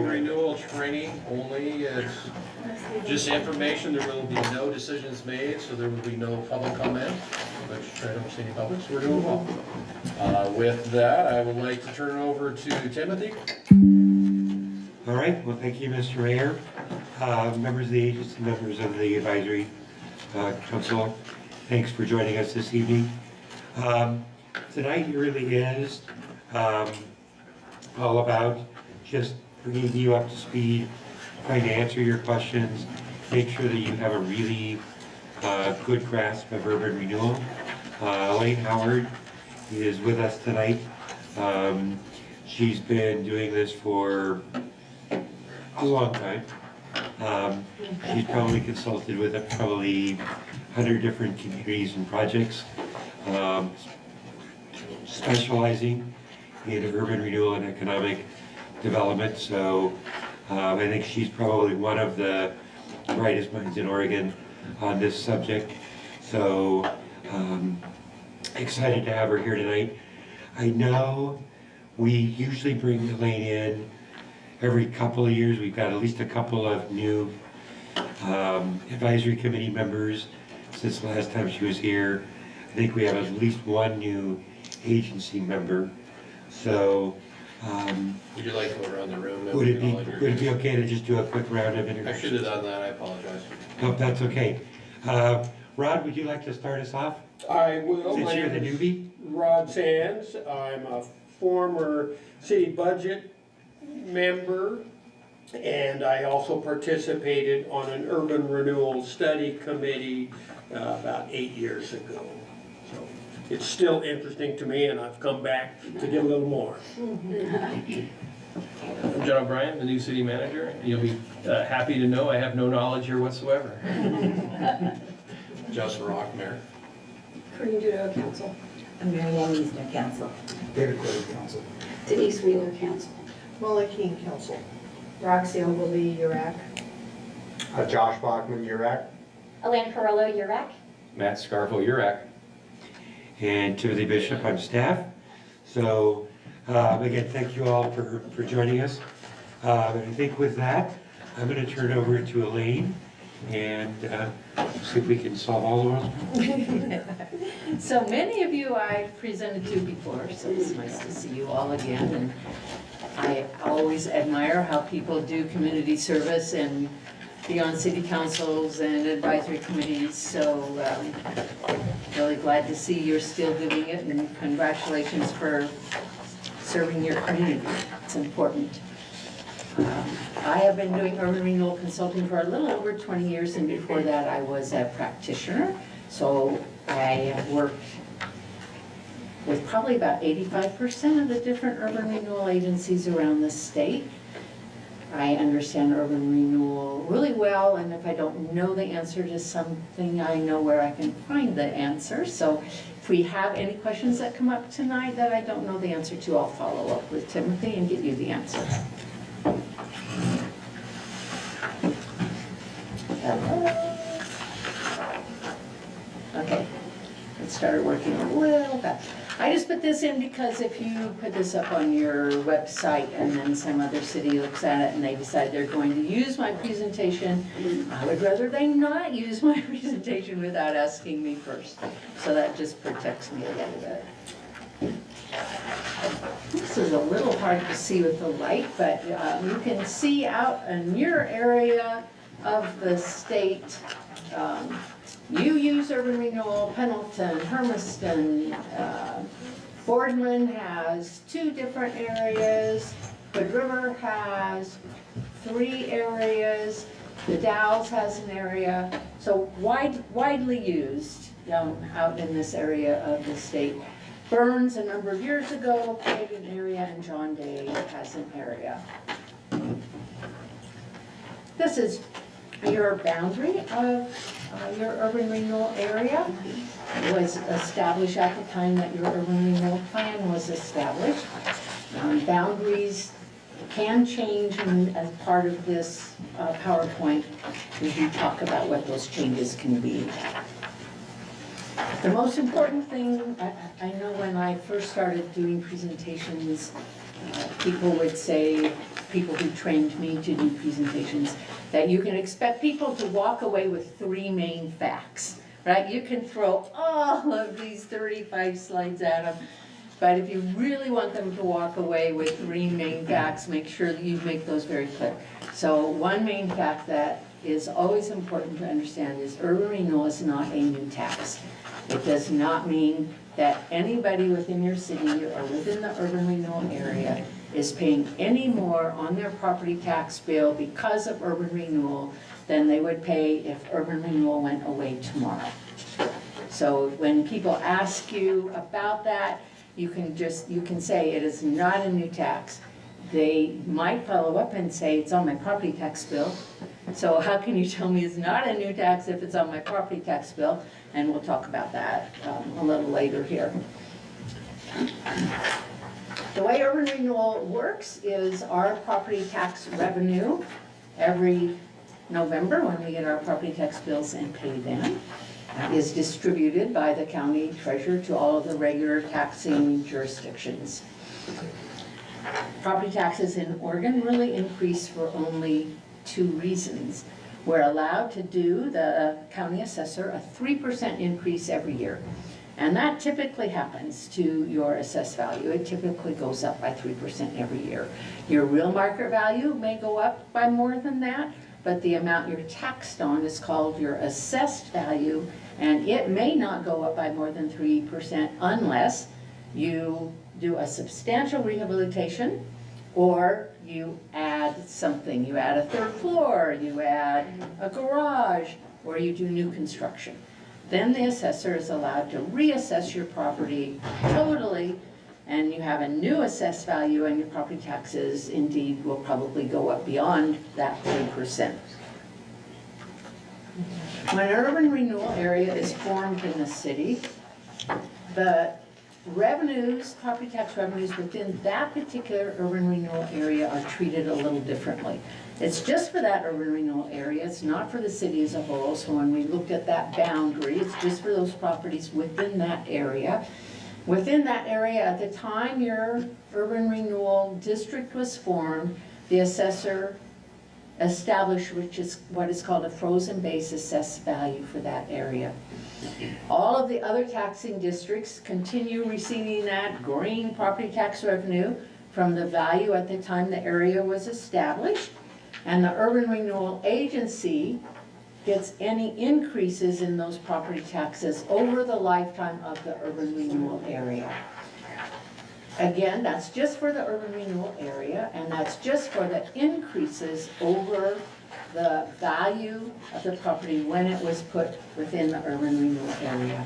Renewal training only, it's just information, there will be no decisions made, so there will be no public comment, which I don't see any public, so we're doing well. With that, I would like to turn it over to Timothy. All right, well, thank you, Mr. Mayor. Members of the agency, members of the advisory council, thanks for joining us this evening. Tonight really is all about just bringing you up to speed, trying to answer your questions, make sure that you have a really good grasp of urban renewal. Elaine Howard is with us tonight. She's been doing this for a long time. She's probably consulted with probably 100 different communities and projects, specializing in urban renewal and economic development. So I think she's probably one of the brightest minds in Oregon on this subject. So excited to have her here tonight. I know we usually bring Elaine in every couple of years. We've got at least a couple of new advisory committee members since the last time she was here. I think we have at least one new agency member. So Would you like to go around the room? would it be okay to just do a quick round of I introductions? should have done that, I apologize. No, that's okay. Rod, would you like to start us off? I will. Since My you're the name is newbie? Rod Sands. I'm a former city budget member, and I also participated on an urban renewal study committee about 8 years ago. So it's still interesting to me, and I've come back to get a little more. I'm John O'Brien, the new city manager. You'll be happy to know I have no knowledge here whatsoever. Just Rock, Mayor. Corinne Dudo, Council. I'm Mary Ann Wiesner, Council. David Quaid, Council. Denise Wheeler, Council. Molly King, Council. Roxy Ogilvy, URAC. Josh Bachman, URAC. Elaine Carrillo, URAC. Matt Scarfo, URAC. And Timothy Bishop on staff. So again, thank you all for joining us. And I think with that, I'm going to turn it over to Elaine and see if we can solve all the world's problems. So many of you I've presented to before, so it's nice to see you all again. And I always admire how people do community service and be on city councils and advisory committees. So really glad to see you're still doing it, and congratulations for serving your community. It's important. I have been doing urban renewal consulting for a little over 20 years, and before that I was a practitioner. So I have worked with probably about 85% of the different urban renewal agencies around the state. I understand urban renewal really well, and if I don't know the answer to something, I know where I can find the answer. So if we have any questions that come up tonight that I don't know the answer to, I'll follow up with Timothy and get you the answer. Okay, it started working a little bit. I just put this in because if you put this up on your website and then some other city looks at it and they decide they're going to use my presentation, I would rather they not use my presentation without asking me first. So that just protects me a little bit. This is a little hard to see with the light, but you can see out in your area of the state. You use urban renewal. Pendleton, Hermiston, Boardman has 2 different areas. Hood River has 3 areas. The Dalles has an area. So widely used out in this area of the state. Burns, a number of years ago, created an area, and John Day has an area. This is your boundary of your urban renewal area. It was established at the time that your urban renewal plan was established. Boundaries can change as part of this PowerPoint. We can talk about what those changes can be. The most important thing, I know when I first started doing presentations People would say, people who trained me to do presentations, that you can expect people to walk away with 3 main facts, right? You can throw all of these 35 slides at them, but if you really want them to walk away with 3 main facts, make sure that you make those very clear. So one main fact that is always important to understand is urban renewal is not a new tax. It does not mean that anybody within your city or within the urban renewal area is paying any more on their property tax bill because of urban renewal than they would pay if urban renewal went away tomorrow. So when people ask you about that, you can say it is not a new tax. They might follow up and say it's on my property tax bill. So how can you tell me it's not a new tax if it's on my property tax bill? And we'll talk about that a little later here. The way urban renewal works is our property tax revenue every November, when we get our property tax bills and pay them, is distributed by the county treasurer to all of the regular taxing jurisdictions. Property taxes in Oregon really increase for only 2 reasons. We're allowed to do, the county assessor, a 3% increase every year. And that typically happens to your assessed value. It typically goes up by 3% every year. Your real market value may go up by more than that, but the amount you're taxed on is called your assessed value, and it may not go up by more than 3% unless you do a substantial rehabilitation or you add something. You add a 3rd floor, you add a garage, or you do new construction. Then the assessor is allowed to reassess your property totally, and you have a new assessed value, and your property taxes indeed will probably go up beyond that 3%. When an urban renewal area is formed in the city, the revenues, property tax revenues within that particular urban renewal area are treated a little differently. It's just for that urban renewal area, it's not for the city as a whole, so when we looked at that boundary, it's just for those properties within that area. Within that area, at the time your urban renewal district was formed, the assessor established which is what is called a frozen base assessed value for that area. All of the other taxing districts continue receiving that green property tax revenue from the value at the time the area was established, and the urban renewal agency gets any increases in those property taxes over the lifetime of the urban renewal area. Again, that's just for the urban renewal area, and that's just for the increases over the value of the property when it was put within the urban renewal area.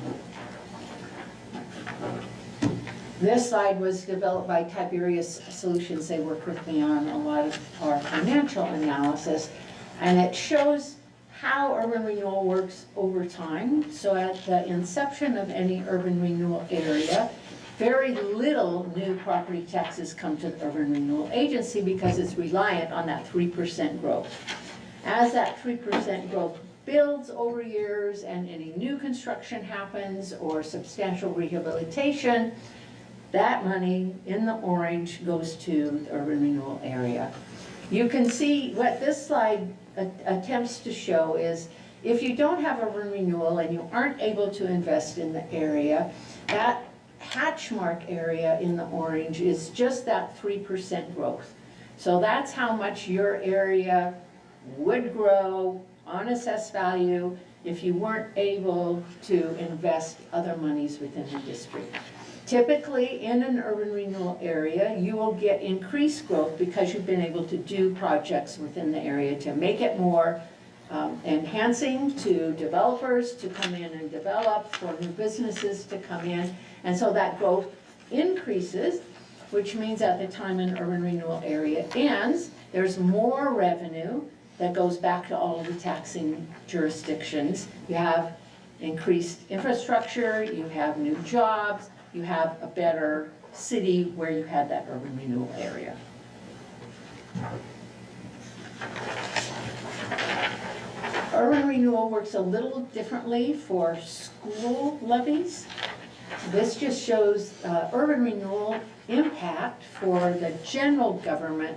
This slide was developed by Tiberius Solutions. They work with me on a lot of our financial analysis, and it shows how urban renewal works over time. So at the inception of any urban renewal area, very little new property taxes come to the urban renewal agency because it's reliant on that 3% growth. As that 3% growth builds over years and any new construction happens or substantial rehabilitation, that money in the orange goes to the urban renewal area. You can see what this slide attempts to show is if you don't have urban renewal and you aren't able to invest in the area, that hatch mark area in the orange is just that 3% growth. So that's how much your area would grow on assessed value if you weren't able to invest other monies within the district. Typically, in an urban renewal area, you will get increased growth because you've been able to do projects within the area to make it more enhancing to developers to come in and develop, for new businesses to come in. And so that growth increases, which means at the time an urban renewal area ends, there's more revenue that goes back to all of the taxing jurisdictions. You have increased infrastructure, you have new jobs, you have a better city where you had that urban renewal area. Urban renewal works a little differently for school levies. This just shows urban renewal impact for the general government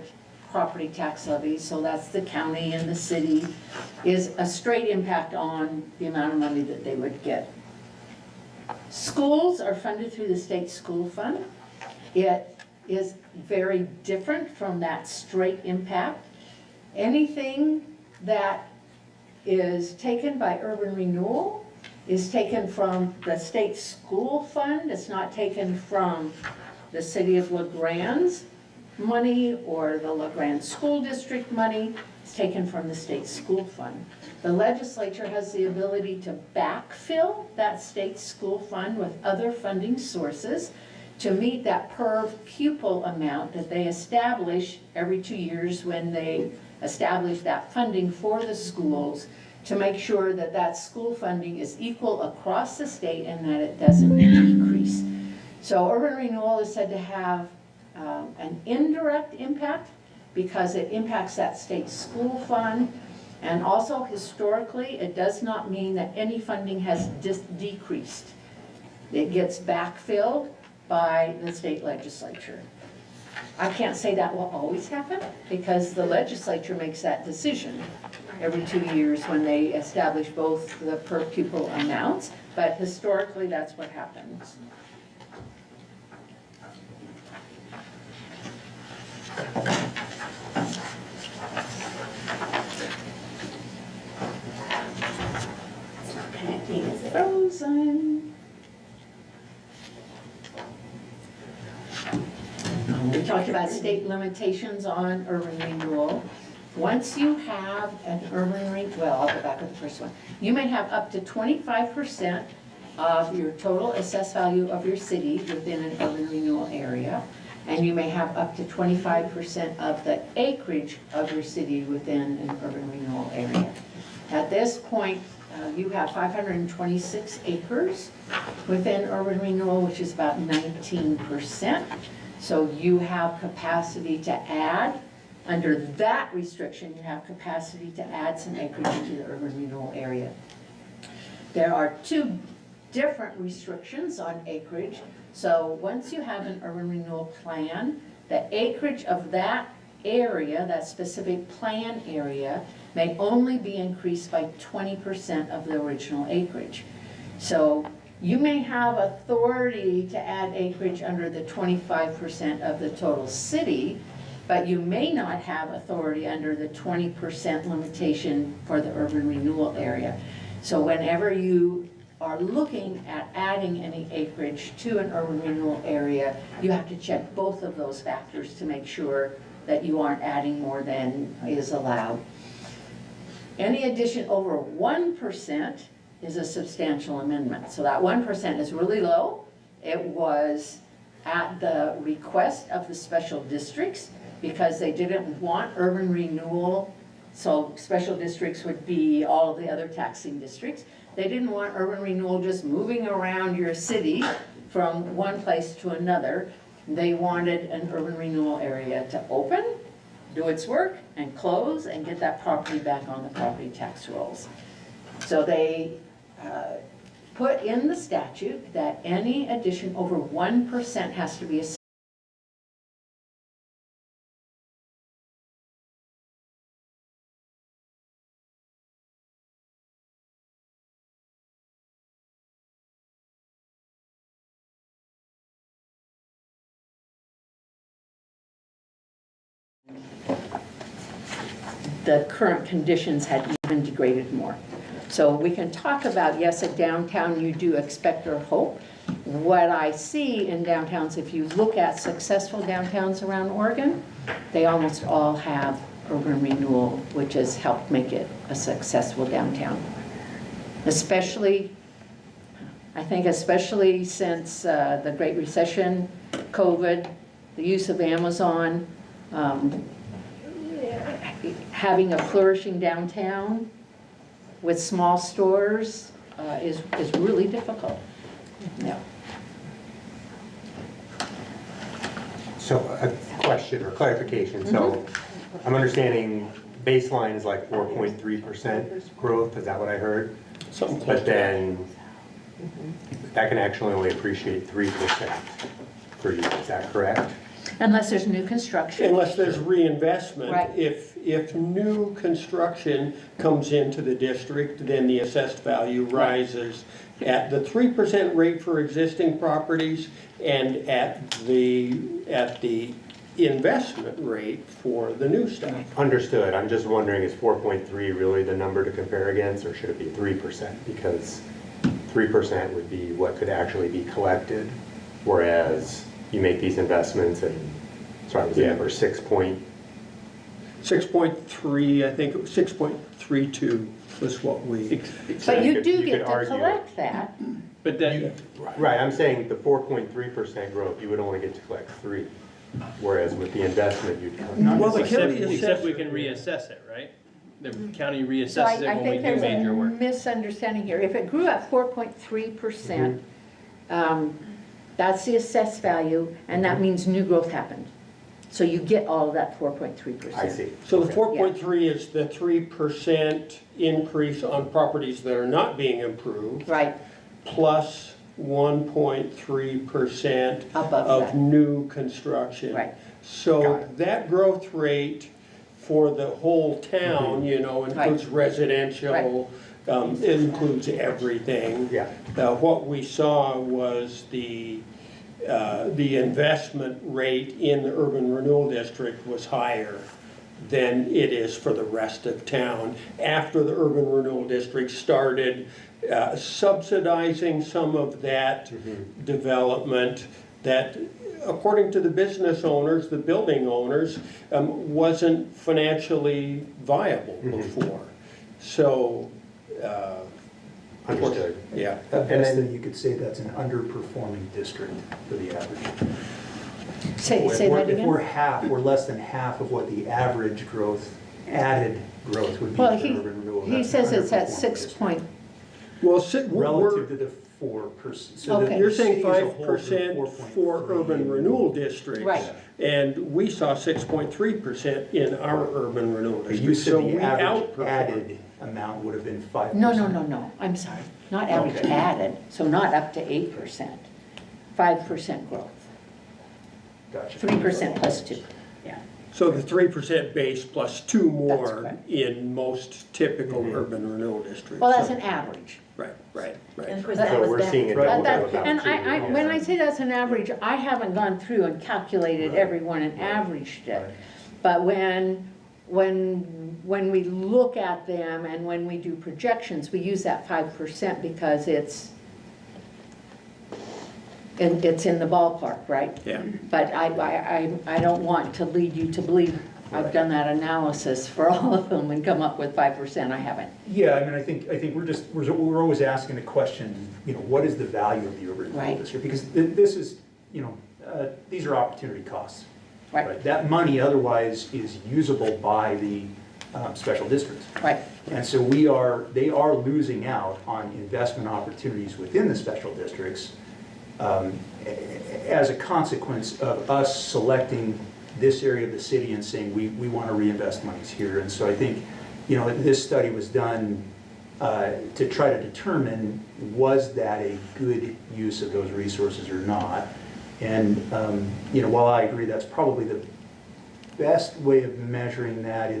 property tax levy, so that's the county and the city, is a straight impact on the amount of money that they would get. Schools are funded through the state school fund. It is very different from that straight impact. Anything that is taken by urban renewal is taken from the state school fund. It's not taken from the city of LaGrange's money or the LaGrange School District money. It's taken from the state school fund. The legislature has the ability to backfill that state school fund with other funding sources to meet that per pupil amount that they establish every 2 years when they establish that funding for the schools, to make sure that that school funding is equal across the state and that it doesn't decrease. So urban renewal is said to have an indirect impact because it impacts that state school fund. And also historically, it does not mean that any funding has decreased. It gets backfilled by the state legislature. I can't say that will always happen because the legislature makes that decision every 2 years when they establish both the per pupil amounts, but historically that's what happens. Connecting is frozen. We talked about state limitations on urban renewal. Once you have an well, I'll go back to the first one. You may have up to 25% of your total assessed value of your city within an urban renewal area. And you may have up to 25% of the acreage of your city within an urban renewal area. At this point, you have 526 acres within urban renewal, which is about 19%. So you have capacity to add, under that restriction, you have capacity to add some acreage into the urban renewal area. There are 2 different restrictions on acreage. So once you have an urban renewal plan, the acreage of that area, that specific plan area, may only be increased by 20% of the original acreage. So you may have authority to add acreage under the 25% of the total city, but you may not have authority under the 20% limitation for the urban renewal area. So whenever you are looking at adding any acreage to an urban renewal area, you have to check both of those factors to make sure that you aren't adding more than is allowed. Any addition over 1% is a substantial amendment. So that 1% is really low. It was at the request of the special districts because they didn't want urban renewal. So special districts would be all of the other taxing districts. They didn't want urban renewal just moving around your city from one place to another. They wanted an urban renewal area to open, do its work, and close, and get that property back on the property tax rolls. So they put in the statute that any addition over 1% has to be a the current conditions had even degraded more. So we can talk about, yes, at downtown you do expect or hope. What I see in downtowns, if you look at successful downtowns around Oregon, they almost all have urban renewal, which has helped make it a successful downtown. Especially, I think especially since the Great Recession, COVID, the use of Amazon, having a flourishing downtown with small stores is really difficult. Yeah. So a question or clarification. So I'm understanding baseline is like 4.3% growth. Is that what I heard? Something close But to that. then That can actually only appreciate 3% per year, is that correct? Unless there's new construction. Unless there's reinvestment. Right. If new construction comes into the district, then the assessed value rises at the 3% rate for existing properties and at the investment rate for the new stuff. Understood, I'm just wondering, is 4.3 really the number to compare against, or should it be 3%? Because 3% would be what could actually be collected, whereas you make these investments and, sorry, was the number 6.? 6.3, I think, 6.32 was what we. But you could- do you get could to argue- collect that. But then, Right, I'm saying the 4.3% growth, you would only get to collect 3, whereas with the investment, you'd collect. Well, the Except county except we assessor. can reassess it, right? The county So reassesses it I when we think do there's major a work. misunderstanding here. If it grew at 4.3%, that's the assessed value, and that means new growth happened. So you get all of that 4.3%. I see. So the Okay. 4.3 is the 3% increase on properties that are not being improved, Right, plus 1.3% above of that. new construction. Right. Got So it. that growth rate for the whole town, Mm-hmm. you know, includes residential, it includes everything. Yeah. What we saw was the investment rate in the urban renewal district was higher than it is for the rest of town. After the urban renewal district started subsidizing some of that development that, according to the business owners, the building owners, wasn't financially viable before. So, of course, Understood. yeah. And Best then- that you could say that's an underperforming district for the average. Say If that we're- If we're again? half, we're less than half of what the average growth, added growth would be Well, for urban renewal. he That's an says it's at underperforming 6 district. point, Well, Relative to the 4%. So the Okay. you're saying city as a whole grew 5% for 4.3. urban renewal districts. Right. And we saw 6.3% in our urban renewal You district. said So the we average outperformed. added amount would have been 5%. no, I'm sorry, not average Okay. added, so not up to 8%, 5% growth, Gotcha. 3% plus 2, yeah. So the 3% base plus 2 more correct. in most typical urban renewal districts. Well, that's So- an average. Right. And of course, That So was we're back- seeing it Right. double That- about And 2. when I say that's an average, I haven't gone through and calculated everyone and averaged it. Right. But when we look at them and when we do projections, we use that 5% because it's in the ballpark, right? Yeah. But I don't want to lead you to believe I've done that analysis for all of them and come up with 5%, I haven't. Yeah, I mean, I think we're always asking the question, what is the value of the urban renewal Right. district? Because this is, these are opportunity costs. Right, That money otherwise is usable by the special districts. right, And so they are losing out on investment opportunities within the special districts as a consequence of us selecting this area of the city and saying, we want to reinvest monies here. And so I think, this study was done to try to determine, was that a good use of those resources or not? And, while I agree that's probably the best way of measuring that,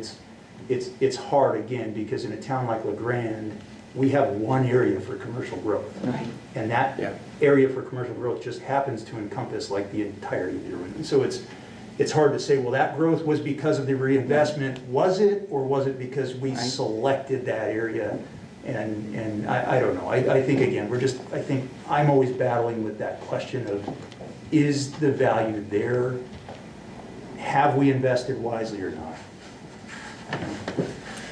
it's hard, again, because in a town like LeGrand, we have one area for commercial growth. right. And that Yeah. area for commercial growth just happens to encompass like the entirety of the urban. So it's hard to say, well, that growth was because of the reinvestment. Was it, or was it because we selected that area? And I don't know. I think, again, I think I'm always battling with that question of, is the value there? Have we invested wisely or not?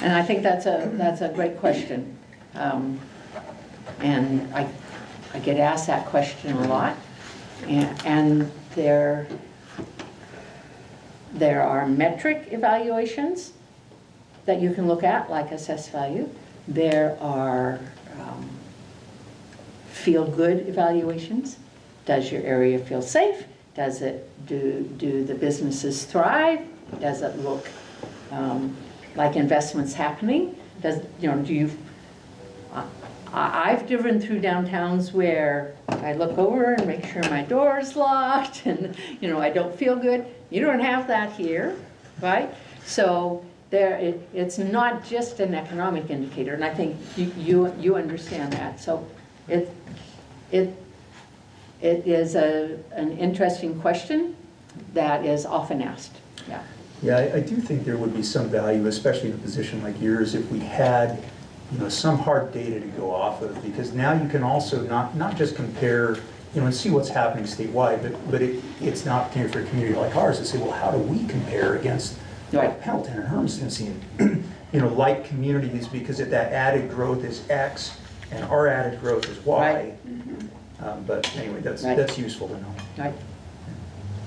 And I think that's a great question. And I get asked that question a lot. And there are metric evaluations that you can look at, like assessed value. There are feel-good evaluations. Does your area feel safe? Does it, do the businesses thrive? Does it look like investments happening? Do you, I've driven through downtowns where I look over and make sure my door's locked and, you know, I don't feel good. You don't have that here, right? So it's not just an economic indicator, and I think you understand that. So it is an interesting question that is often asked, yeah. Yeah, I do think there would be some value, especially in a position like yours, if we had, you know, some hard data to go off of, because now you can also not just compare, you know, and see what's happening statewide, but it's an opportunity for a community like ours to say, well, how do we compare against Right. Pendleton and Hermiston, you know, like communities, because if that added growth is X and our added growth is Y. Right. But anyway, Right. that's useful to know. Right.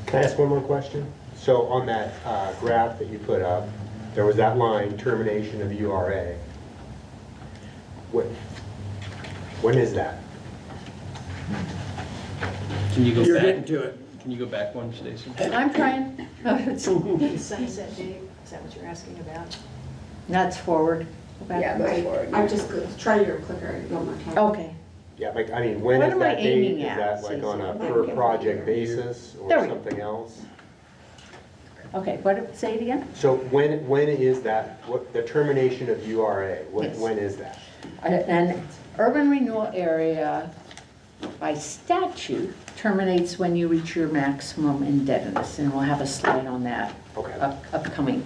Can I ask one more question? So on that graph that you put up, there was that line, termination of URA. When is that? Can you go You're back? getting to it. Can you go back one, Stacy? I'm trying. Sunset date, is that what you're asking about? That's forward. Go back. Yeah, go forward. I just try your clicker, you don't mind. Okay. Yeah, like, I mean, when What is am I that date? aiming Is at, that like on a Susan? per project basis There or we go. something else? Okay, say it again? So when is that, what, the termination of URA, Yes. when is that? An urban renewal area by statute terminates when you reach your maximum indebtedness, and we'll have a slide on that Okay. upcoming.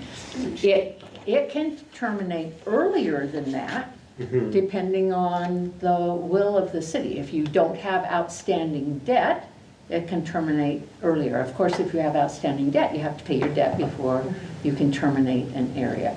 It can terminate earlier than that, Mhm. depending on the will of the city. If you don't have outstanding debt, it can terminate earlier. Of course, if you have outstanding debt, you have to pay your debt before you can terminate an area.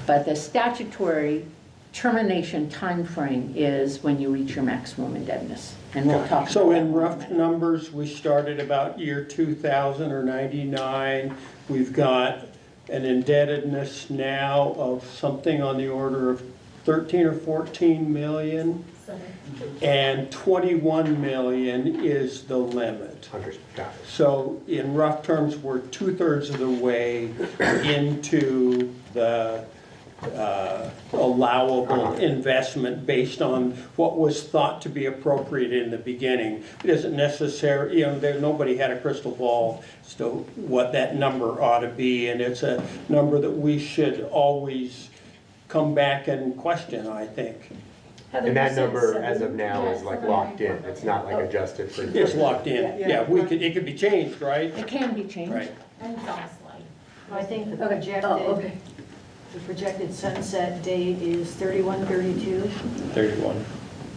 But the statutory termination timeframe is when you reach your maximum indebtedness. And we'll talk about So that in more rough in a minute. numbers, we started about year 2000 or 99. We've got an indebtedness now of something on the order of 13 or 14 million, and 21 million is the limit. Got it. So in rough terms, we're 2/3 of the way into the allowable investment based on what was thought to be appropriate in the beginning. It isn't necessary, you know, nobody had a crystal ball as to what that number ought to be, and it's a number that we should always come back and question, I think. And that number, as of now, is like locked in, it's not like adjusted for. It's locked in, yeah, it could be changed, right? It can be changed. Right. And it's on a slide. I think the Okay. Oh, okay. projected sunset date is 31/32. 31.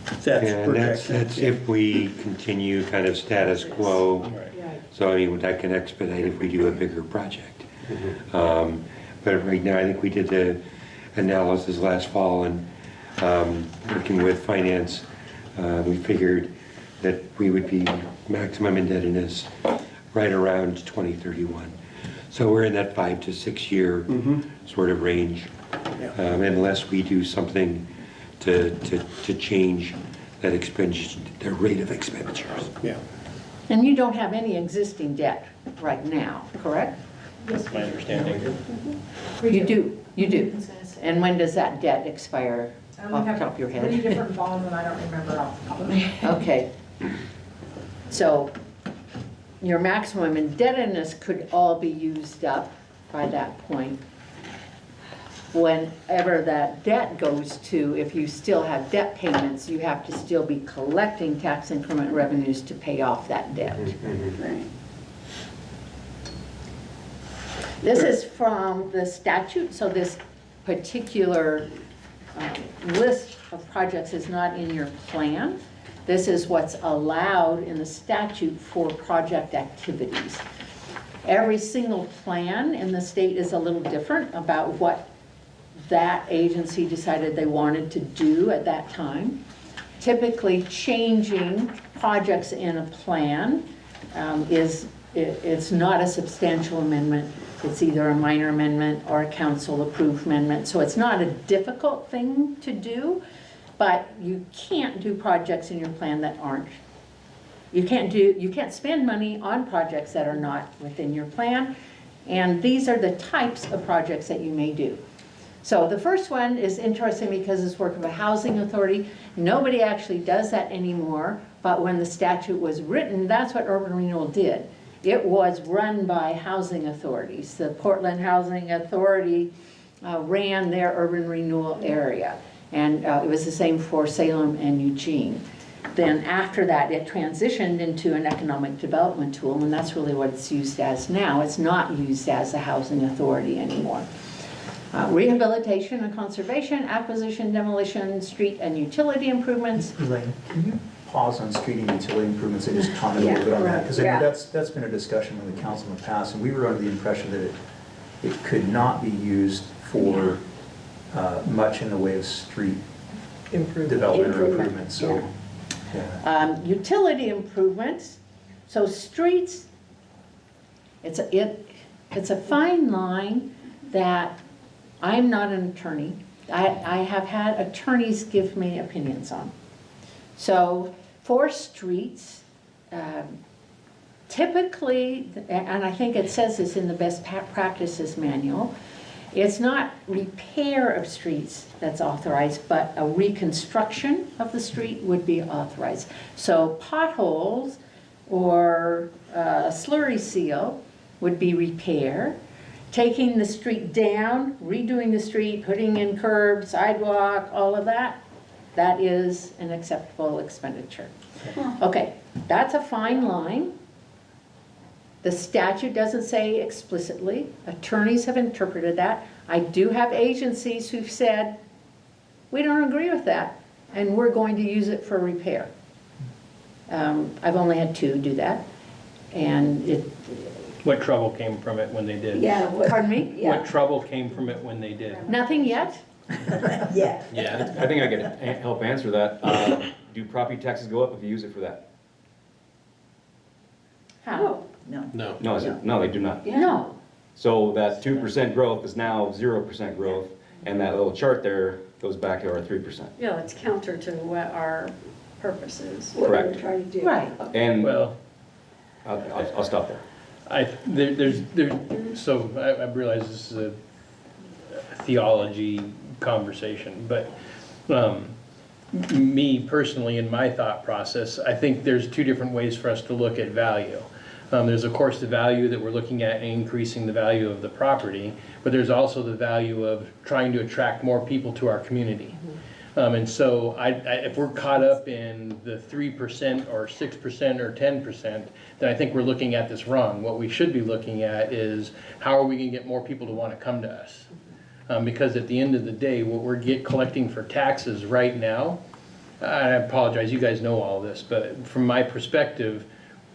That's And that's projected. if we continue kind of status quo. Right. Right. So I mean, that can expedite if we do a bigger project. But right now, I think we did the analysis last fall, and working with finance, we figured that we would be maximum indebtedness right around 2031. So we're in that 5 to 6 year sort of range, unless we do something to change that the rate of expenditures. Yeah. And you don't have any existing debt right now, correct? That's my understanding. You do, you do. I was gonna say. And when does that debt expire off the top of your head? 3 different bonds, and I don't remember off the top of my head. Okay. So your maximum indebtedness could all be used up by that point. Whenever that debt goes to, if you still have debt payments, you have to still be collecting tax increment revenues to pay off that debt. Right. This is from the statute, so this particular list of projects is not in your plan. This is what's allowed in the statute for project activities. Every single plan in the state is a little different about what that agency decided they wanted to do at that time. Typically, changing projects in a plan it's not a substantial amendment. It's either a minor amendment or a council-approved amendment. So it's not a difficult thing to do, but you can't do projects in your plan that aren't. You can't spend money on projects that are not within your plan. And these are the types of projects that you may do. So the first one is interesting because it's work of a housing authority. Nobody actually does that anymore, but when the statute was written, that's what urban renewal did. It was run by housing authorities. The Portland Housing Authority ran their urban renewal area. And it was the same for Salem and Eugene. Then after that, it transitioned into an economic development tool, and that's really what it's used as now. It's not used as a housing authority anymore. Rehabilitation and conservation, acquisition, demolition, street and utility improvements. Elaine, can you pause on street and utility improvements and just comment a little bit on that? Because I know that's been a discussion with the council in the past, and we were under the impression that it could not be used for much in the way of street development or improvement, so. Yeah. Utility improvements, so streets, it's a fine line that I'm not an attorney. I have had attorneys give me opinions on. So for streets, typically, and I think it says this in the best practices manual, it's not repair of streets that's authorized, but a reconstruction of the street would be authorized. So potholes or slurry seal would be repair. Taking the street down, redoing the street, putting in curb, sidewalk, all of that, that is an acceptable expenditure. Okay, that's a fine line. The statute doesn't say explicitly. Attorneys have interpreted that. I do have agencies who've said, we don't agree with that, and we're going to use it for repair. I've only had 2 do that, and it. What trouble came from it when they did? Yeah. Pardon me? What trouble came from it when they did? Nothing yet? Yeah. Yeah. I think I could help answer that. Do property taxes go up if you use it for that? How? No. No. No, they do not. No. So that 2% growth is now 0% growth, and that little chart there goes back to our 3%. Yeah, it's counter to what our purpose is. Correct. Trying to do. Right. And Well, I'll stop there. So I realize this is a theology conversation, but me personally, in my thought process, I think there's 2 different ways for us to look at value. There's of course the value that we're looking at increasing the value of the property, but there's also the value of trying to attract more people to our community. And so if we're caught up in the 3% or 6% or 10%, then I think we're looking at this wrong. What we should be looking at is how are we going to get more people to want to come to us? Because at the end of the day, what we're collecting for taxes right now, I apologize, you guys know all this, but from my perspective,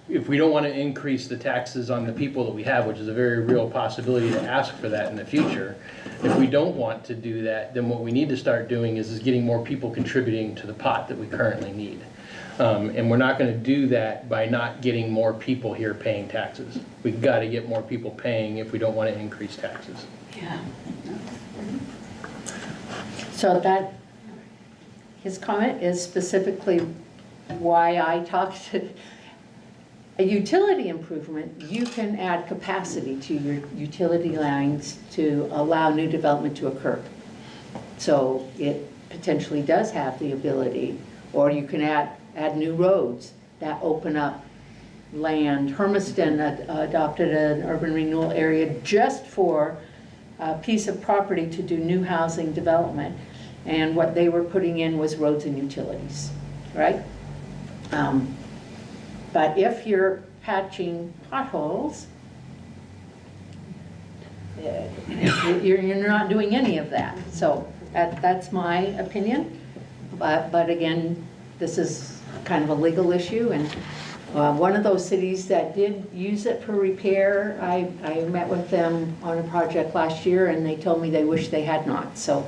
if we don't want to increase the taxes on the people that we have, which is a very real possibility to ask for that in the future, if we don't want to do that, then what we need to start doing is getting more people contributing to the pot that we currently need. And we're not going to do that by not getting more people here paying taxes. We've got to get more people paying if we don't want to increase taxes. Yeah. So that, his comment is specifically why I talked to. A utility improvement, you can add capacity to your utility lines to allow new development to occur. So it potentially does have the ability, or you can add new roads that open up land. Hermiston adopted an urban renewal area just for a piece of property to do new housing development. And what they were putting in was roads and utilities, right? But if you're patching potholes, you're not doing any of that. So that's my opinion. But again, this is kind of a legal issue. And one of those cities that did use it for repair, I met with them on a project last year, and they told me they wish they had not. So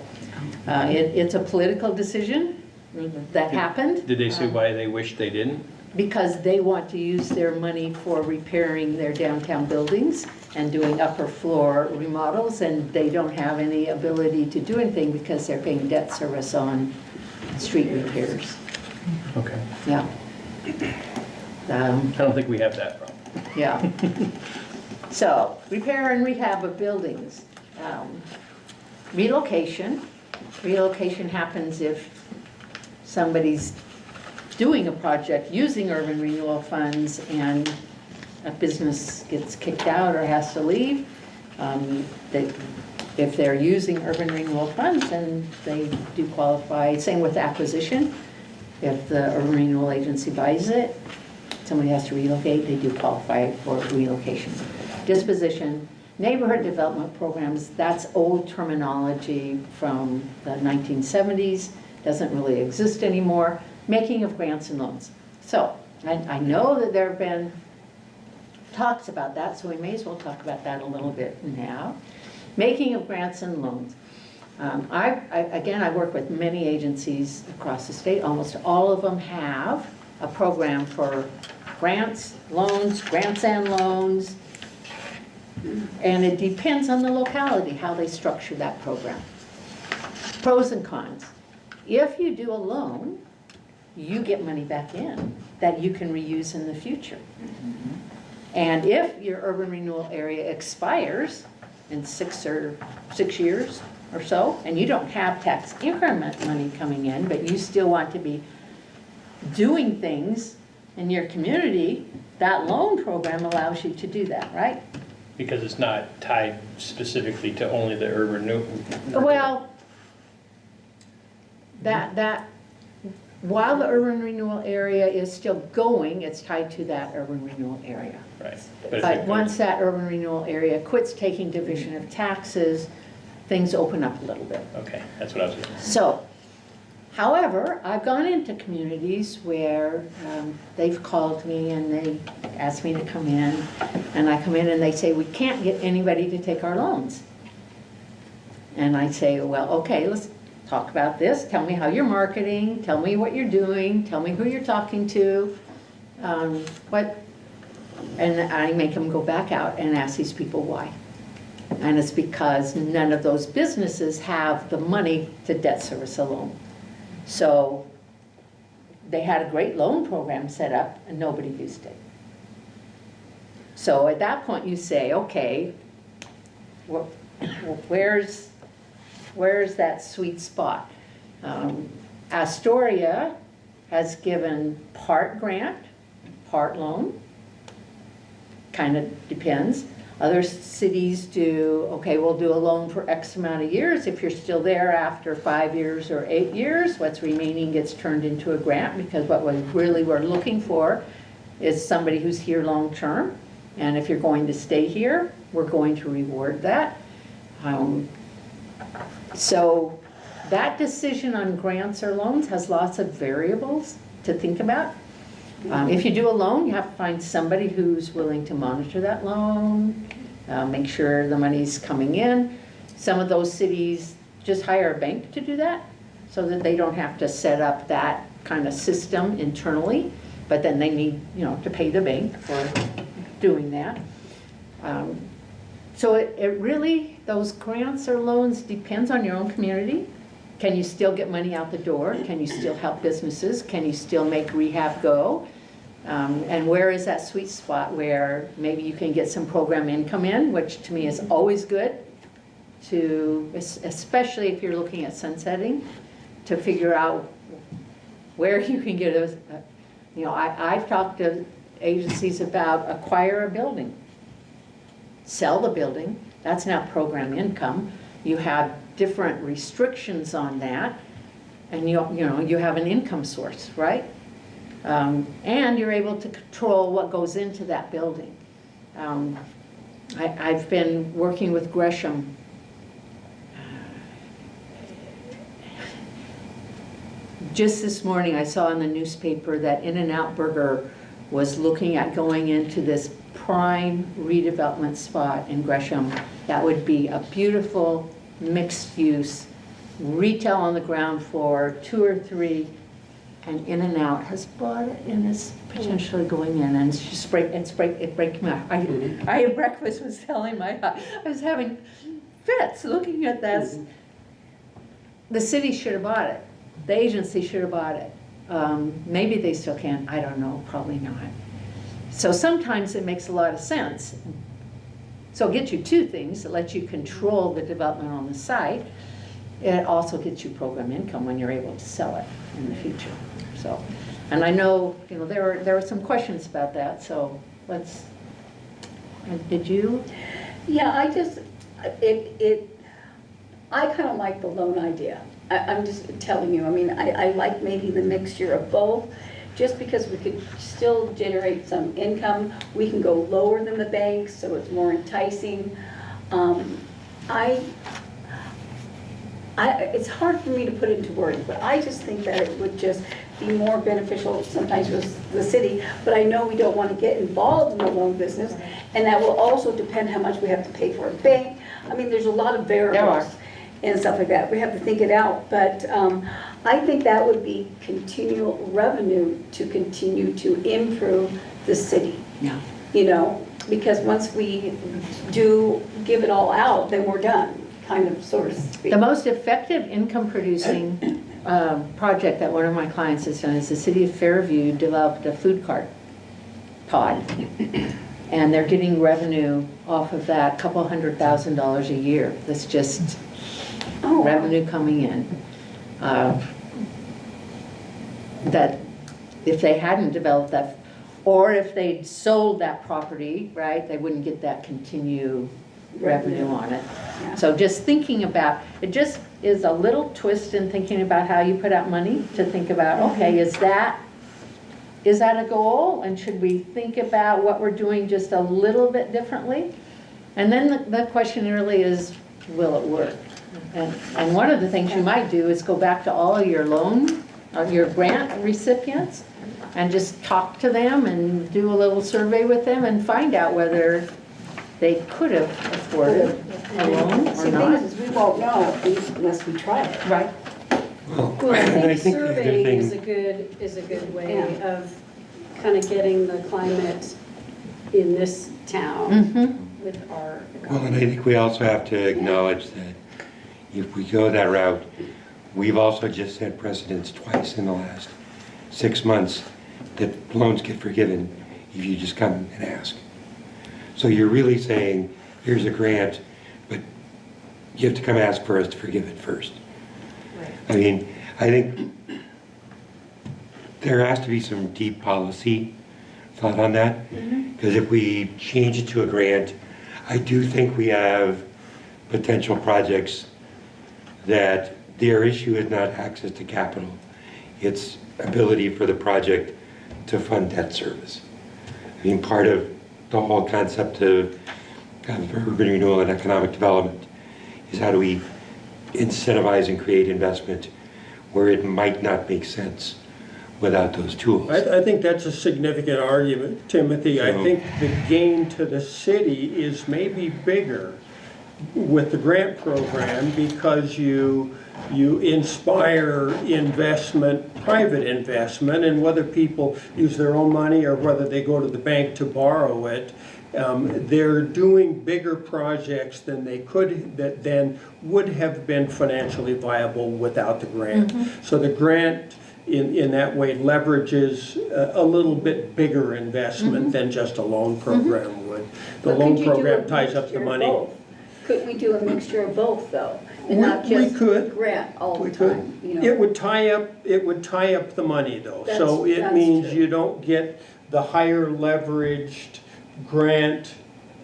it's a political decision that happened. Did they say why they wish they didn't? Because they want to use their money for repairing their downtown buildings and doing upper floor remodels, and they don't have any ability to do anything because they're paying debt service on street repairs. Okay. Yeah. I don't think we have that problem. Yeah. So, repair and rehab of buildings. relocation. Relocation happens if somebody's doing a project using urban renewal funds and a business gets kicked out or has to leave. If they're using urban renewal funds, then they do qualify. Same with acquisition. If the urban renewal agency buys it, somebody has to relocate, they do qualify for relocation. Disposition, neighborhood development programs, that's old terminology from the 1970s, doesn't really exist anymore. Making of grants and loans. So I know that there have been talks about that, so we may as well talk about that a little bit now. Making of grants and loans. Again, I work with many agencies across the state. Almost all of them have a program for grants, grants and loans, and it depends on the locality, how they structure that program. Pros and cons. If you do a loan, you get money back in that you can reuse in the future. And if your urban renewal area expires in 6 years or so, and you don't have tax increment money coming in, but you still want to be doing things in your community, that loan program allows you to do that, right? Because it's not tied specifically to only the urban renewal. Well, while the urban renewal area is still going, it's tied to that urban renewal area. Right. But once that urban renewal area quits taking division of taxes, things open up a little bit. Okay, that's what I was getting at. So, however, I've gone into communities where they've called me and they asked me to come in, and I come in and they say, we can't get anybody to take our loans. And I say, well, okay, let's talk about this. Tell me how you're marketing. Tell me what you're doing. Tell me who you're talking to. And I make them go back out and ask these people why. And it's because none of those businesses have the money to debt service a loan. So they had a great loan program set up and nobody used it. So at that point you say, okay, where's that sweet spot? Astoria has given part grant, part loan, kind of depends. Other cities do, okay, we'll do a loan for X amount of years. If you're still there after 5 years or 8 years, what's remaining gets turned into a grant, because what we really were looking for is somebody who's here long term. And if you're going to stay here, we're going to reward that. So that decision on grants or loans has lots of variables to think about. If you do a loan, you have to find somebody who's willing to monitor that loan, make sure the money's coming in. Some of those cities just hire a bank to do that so that they don't have to set up that kind of system internally, but then they need, to pay the bank for doing that. So it really, those grants or loans depends on your own community. Can you still get money out the door? Can you still help businesses? Can you still make rehab go? And where is that sweet spot where maybe you can get some program income in, which to me is always good, especially if you're looking at sunsetting, to figure out where you can get I've talked to agencies about acquire a building, sell the building, that's now program income. You have different restrictions on that, and you have an income source, right? And you're able to control what goes into that building. I've been working with Gresham. Just this morning I saw in the newspaper that In-N-Out Burger was looking at going into this prime redevelopment spot in Gresham. That would be a beautiful mixed use, retail on the ground floor, 2 or 3, and In-N-Out has bought it and is potentially going in, and it's just it breaks my heart. I had breakfast was telling I was having fits looking at this. The city should have bought it. The agency should have bought it. Maybe they still can, I don't know, probably not. So sometimes it makes a lot of sense. So it gets you two things. It lets you control the development on the site. It also gets you program income when you're able to sell it in the future. So, and I know, there were some questions about that, so let's, did you? Yeah, I kind of like the loan idea. I'm just telling you, I mean, I like maybe the mixture of both, just because we could still generate some income. We can go lower than the banks, so it's more enticing. It's hard for me to put into words, but I just think that it would just be more beneficial sometimes with the city, but I know we don't want to get involved in the loan business, and that will also depend how much we have to pay for a bank. I mean, there's a lot of variables and stuff like that. We have to think it out, but I think that would be continual revenue to continue to improve the city. Yeah. Because once we do give it all out, then we're done, kind of, sort of speak. The most effective income producing project that one of my clients has done is the city of Fairview developed a food cart pod. And they're getting revenue off of that, couple $100,000 a year. That's just revenue coming in. That if they hadn't developed that, or if they'd sold that property, right, they wouldn't get that continued revenue on it. Yeah. So just thinking about, it just is a little twist in thinking about how you put out money, to think about, okay, is that a goal? And should we think about what we're doing just a little bit differently? And then the question really is, will it work? And one of the things you might do is go back to all of your your grant recipients and just talk to them and do a little survey with them and find out whether they could have afforded a loan or See, the not. thing is, we won't know unless we try it. Right. Well, I And I think think the other surveying thing- is a good way of kind of getting the climate in this town with our Well, and I economy. think we also have to acknowledge that if we go that route, we've also just set precedents twice in the last 6 months that loans get forgiven if you just come and ask. So you're really saying, here's a grant, but you have to come ask for us to forgive it first. I mean, I think there has to be some deep policy thought on that. Because if we change it to a grant, I do think we have potential projects that their issue is not access to capital. It's ability for the project to fund debt service. I mean, part of the whole concept of urban renewal and economic development is how do we incentivize and create investment where it might not make sense without those tools. I think that's a significant argument, Timothy. I think the gain to the city is maybe bigger with the grant program because you inspire investment, private investment, and whether people use their own money or whether they go to the bank to borrow it, they're doing bigger projects than they could, that then would have been financially viable without the grant. So the grant in that way leverages a little bit bigger investment than just a loan program would. The But loan could you do a program ties up the mixture of money. both? Could we do a mixture of both, though? And We- not we just could. grant all We the could. time, It would tie up the money though. So it That's means true. you don't get the higher leveraged grant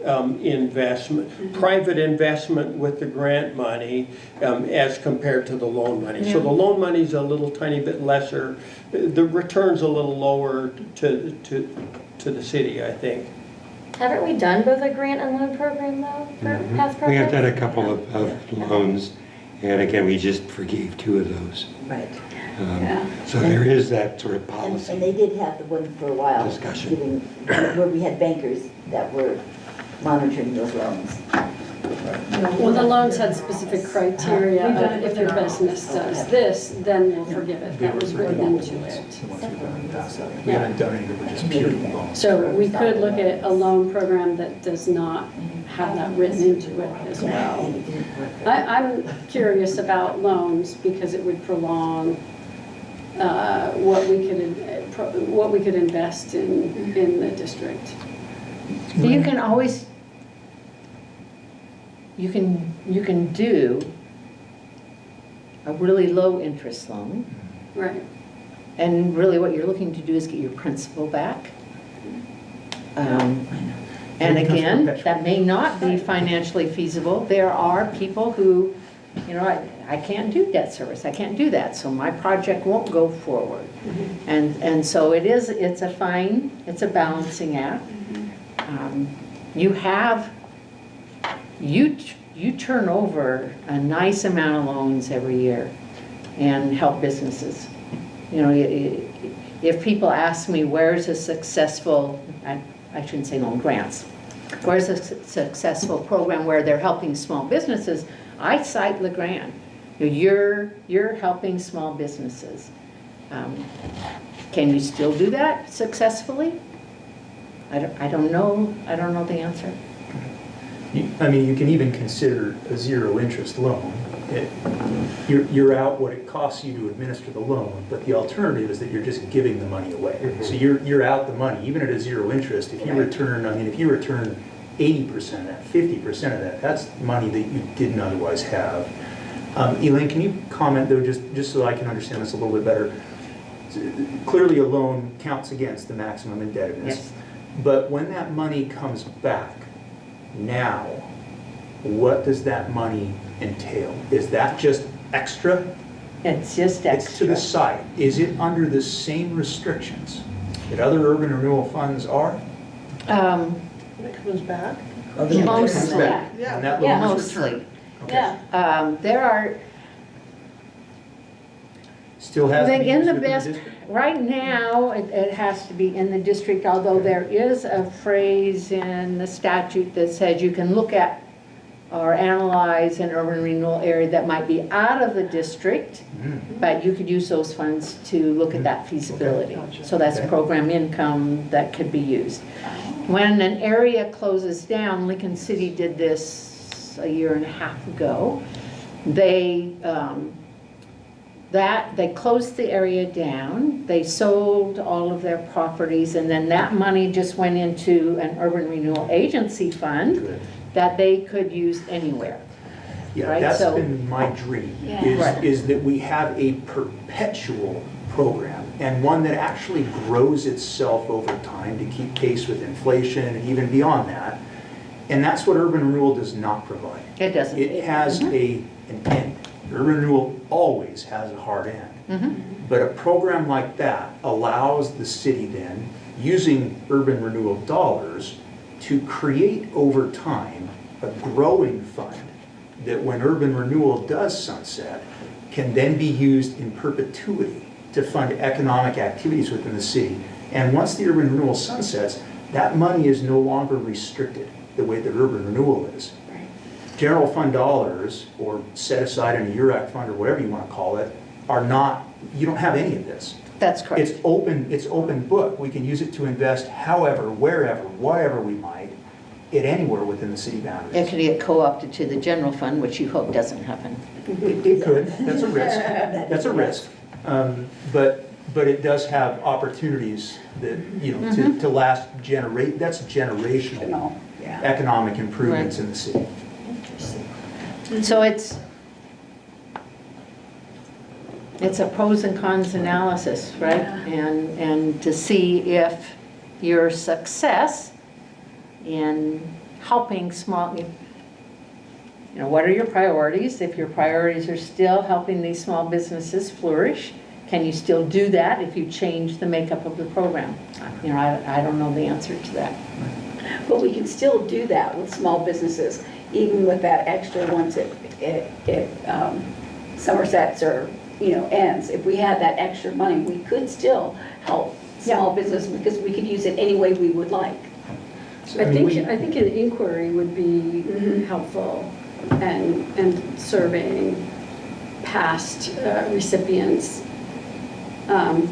investment, private investment with the grant money as compared to the loan money. So the loan money's a little tiny bit lesser, the return's a little lower to the city, I think. Haven't we done both a grant and loan program though, for past We have projects? done a couple of loans, and again, we just forgave 2 of those. Right. So there is that sort of And policy. they did have the one for a while. Discussion. Where we had bankers that were monitoring those loans. Well, the loans had specific criteria of if your business does this, then we'll forgive it. That was written into it. We haven't done anything, we're just pure loans. So we could look at a loan program that does not have that written into it as well. I'm curious about loans because it would prolong what we could invest in the district. You can always you can do a really low interest loan. Right. And really what you're looking to do is get your principal back. And again, that may not be financially feasible. There are people who, you know, I can't do debt service, I can't do that, so my project won't go forward. And so it's a balancing act. You turn over a nice amount of loans every year and help businesses. You know, if people ask me, where's a successful, I shouldn't say loan, grants, where's a successful program where they're helping small businesses, I cite LeGrand. You're helping small businesses. Can you still do that successfully? I don't know the answer. I mean, you can even consider a zero interest loan. You're out what it costs you to administer the loan, but the alternative is that you're just giving the money away. So you're out the money, even at a zero interest. If you return, if you return 80% of that, 50% of that, that's money that you didn't otherwise have. Elaine, can you comment though, just so I can understand this a little bit better? Clearly a loan counts against the maximum indebtedness. Yes. But when that money comes back, now, what does that money entail? Is that just extra? It's just extra. It's to the side. Is it under the same restrictions that other urban renewal funds are? It comes back. Mostly. And that loan is returned? Mostly. Okay. There are, Still has to be in used the within best, district? right now, it has to be in the district, although there is a phrase in the statute that says you can look at or analyze an urban renewal area that might be out of the district, but you could use those funds to look at that feasibility. So that's program income that could be used. When an area closes down, Lincoln City did this a year and a half ago. They closed the area down, they sold all of their properties, and then that money just went into an urban renewal agency fund that they could use anywhere. Yeah, Right, that's so- been my dream, Right. is that we have a perpetual program and one that actually grows itself over time to keep pace with inflation and even beyond that. And that's what urban renewal does not provide. It doesn't. It has an end. Urban renewal always has a hard end. But a program like that allows the city then, using urban renewal dollars, to create over time a growing fund that when urban renewal does sunset, can then be used in perpetuity to fund economic activities within the city. And once the urban renewal sunsets, that money is no longer restricted the way that urban renewal is. General fund dollars, or set aside in a URAC fund, or whatever you want to call it, are not, you don't have any of this. That's correct. It's open book. We can use it to invest however, wherever, whatever we might, at anywhere within the city boundaries. It could get co-opted to the general fund, which you hope doesn't happen. It could, that's a risk, that's a risk. But it does have opportunities that, you know, to last, that's generational economic improvements in the city. So it's a pros and cons analysis, right? And to see if your success in helping small, you know, what are your priorities? If your priorities are still helping these small businesses flourish, can you still do that if you change the makeup of the program? You know, I don't know the answer to that. But we can still do that with small businesses, even with that extra once it Somerset's or, you know, ends. If we had that extra money, we could still help small business because we could use it any way we would like. I think an inquiry would be helpful and surveying past recipients and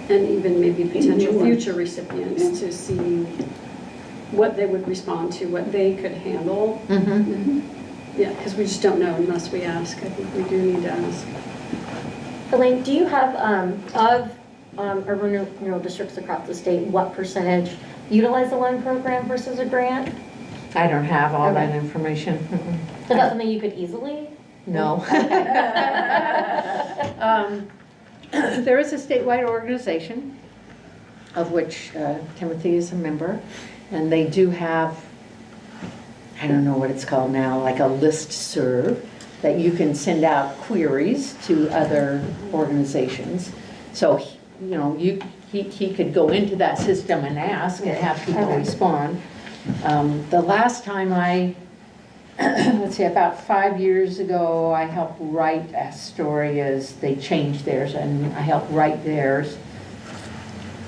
even maybe potential future recipients to see what they would respond to, what they could handle. Yeah, because we just don't know unless we ask. I think we do need to ask. Elaine, do you have, of urban renewal districts across the state, what percentage utilize the loan program versus a grant? I don't have all that information. Is that something you could easily? No. There is a statewide organization of which Timothy is a member, and they do have, I don't know what it's called now, like a listserv that you can send out queries to other organizations. So, you know, he could go into that system and ask and have people respond. The last time let's see, about 5 years ago, I helped write Astoria's, they changed theirs, and I helped write theirs.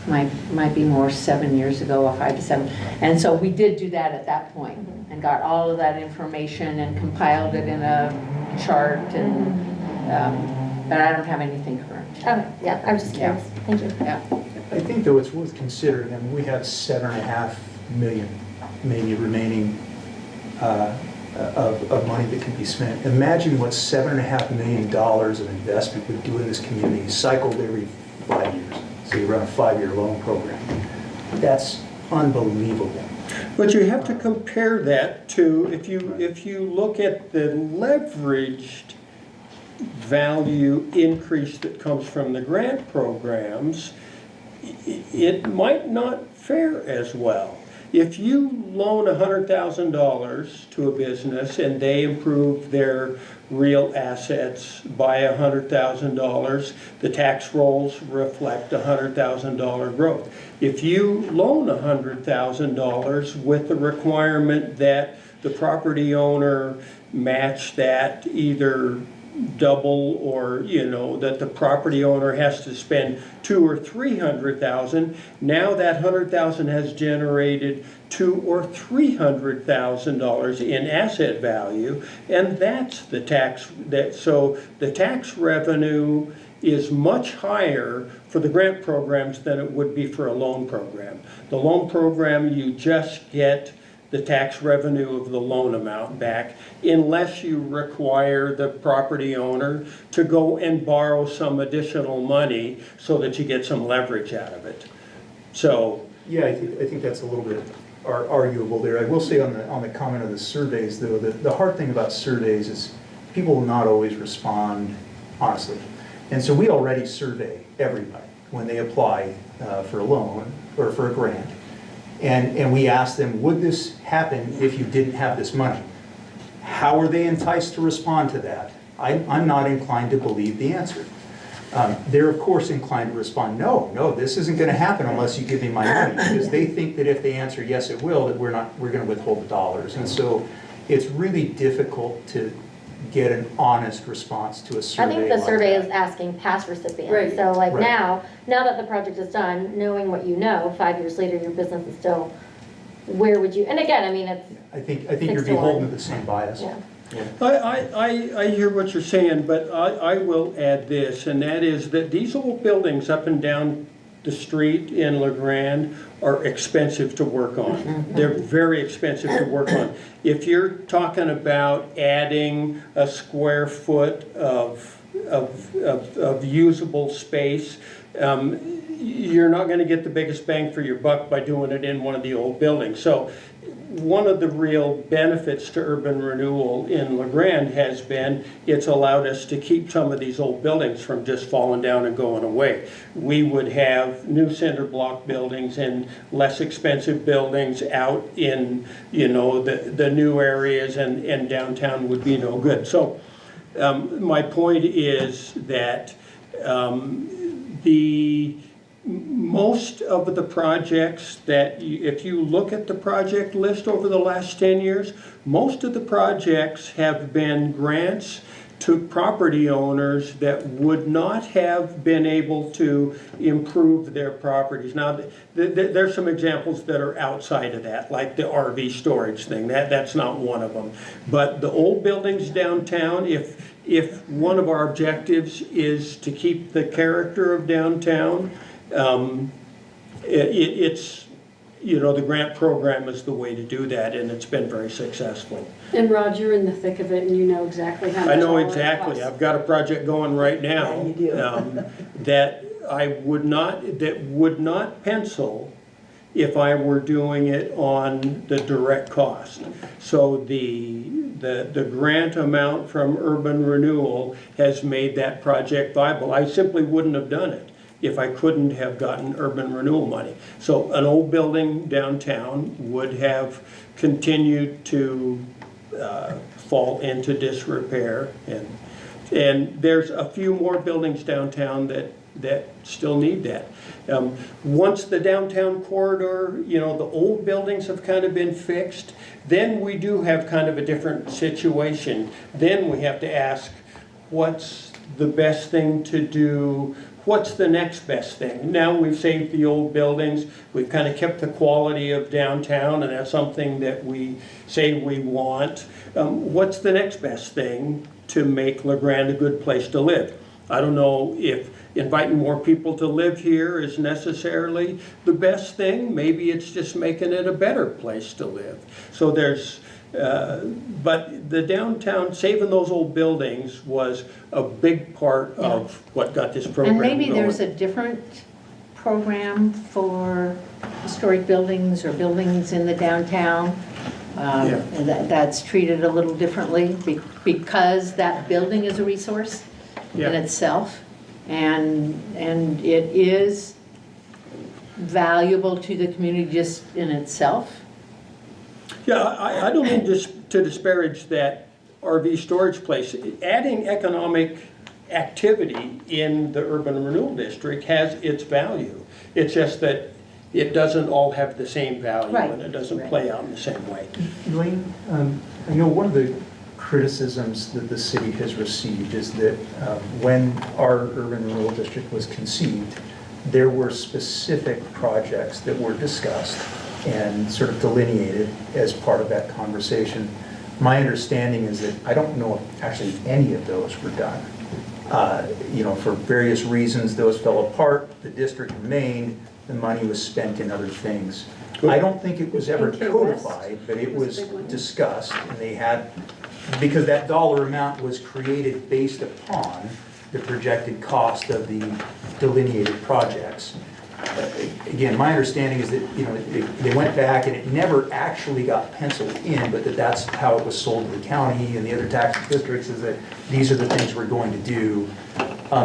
Might be more 7 years ago, or 5 to 7. And so we did do that at that point, and got all of that information and compiled it in a chart, and but I don't have anything current. Okay, yeah, I was just curious. Thank you. Yeah. I think though it's worth considering, I mean, we have 7.5 million maybe remaining of money that can be spent. Imagine what $7.5 million of investment would do in this community, cycled every 5 years. So you run a 5-year loan program. That's unbelievable. But you have to compare that to, if you look at the leveraged value increase that comes from the grant programs, it might not fare as well. If you loan $100,000 to a business and they improve their real assets by $100,000, the tax rolls reflect $100,000 growth. If you loan $100,000 with the requirement that the property owner match that either double, or that the property owner has to spend $200,000 or $300,000. Now that $100,000 has generated $200,000 or $300,000 in asset value, and that's the tax. So the tax revenue is much higher for the grant programs than it would be for a loan program. The loan program, you just get the tax revenue of the loan amount back, unless you require the property owner to go and borrow some additional money so that you get some leverage out of it. So Yeah, I think that's a little bit arguable there. I will say on the comment of the surveys, though, the hard thing about surveys is people will not always respond honestly. And so we already survey everybody when they apply for a loan or for a grant. And we ask them, would this happen if you didn't have this money? How are they enticed to respond to that? I'm not inclined to believe the answer. They're of course inclined to respond, no, this isn't going to happen unless you give me my money, because they think that if they answer yes it will, that we're going to withhold the dollars. And so it's really difficult to get an honest response to a survey. I think the like survey that. is asking past recipients. Right. So like Right. now that the project is done, knowing what you know, 5 years later, your business is still, where would you, and again, I mean, it's. I think you're 6 to beholden 1. to the same bias. Yeah. I hear what you're saying, but I will add this, and that is that these old buildings up and down the street in LeGrand are expensive to work on. They're very expensive to work on. If you're talking about adding a square foot of usable space, you're not going to get the biggest bang for your buck by doing it in one of the old buildings. So one of the real benefits to urban renewal in LeGrand has been it's allowed us to keep some of these old buildings from just falling down and going away. We would have new cinder block buildings and less expensive buildings out in the new areas, and downtown would be no good. So my point is that most of the projects that, if you look at the project list over the last 10 years, most of the projects have been grants to property owners that would not have been able to improve their properties. Now, there's some examples that are outside of that, like the RV storage thing. That's not one of them. But the old buildings downtown, if one of our objectives is to keep the character of downtown, it's the grant program is the way to do that, and it's been very successful. And Rod, you're in the thick of it and you know exactly how much I know all it exactly. costs. I've got a project going right now. Yeah, you do. That would not pencil if I were doing it on the direct cost. So the grant amount from Urban Renewal has made that project viable. I simply wouldn't have done it if I couldn't have gotten Urban Renewal money. So an old building downtown would have continued to fall into disrepair, and there's a few more buildings downtown that still need that. Once the downtown corridor, the old buildings have kind of been fixed, then we do have kind of a different situation. Then we have to ask, what's the best thing to do? What's the next best thing? Now we've saved the old buildings, we've kind of kept the quality of downtown, and that's something that we say we want. What's the next best thing to make LeGrand a good place to live? I don't know if inviting more people to live here is necessarily the best thing. Maybe it's just making it a better place to live. So but the downtown, saving those old buildings was a big part of what got this program And maybe going. there's a different program for historic buildings or buildings in the downtown. And that's treated a little differently because that building is a resource in itself. And it is valuable to the community just in itself. Yeah, I don't mean just to disparage that RV storage place. Adding economic activity in the urban renewal district has its value. It's just that it doesn't all have the same value, and it doesn't play out in the same way. Elaine, I know one of the criticisms that the city has received is that when our urban renewal district was conceived, there were specific projects that were discussed and sort of delineated as part of that conversation. My understanding is that I don't know if actually any of those were done. For various reasons, those fell apart. The district remained. The money was spent in other things. I don't think it was ever codified, but it was discussed, and they had, because that dollar amount was created based upon the projected cost of the delineated projects. Again, my understanding is that, they went back and it never actually got penciled in, but that's how it was sold to the county and the other tax districts, is that these are the things we're going to do.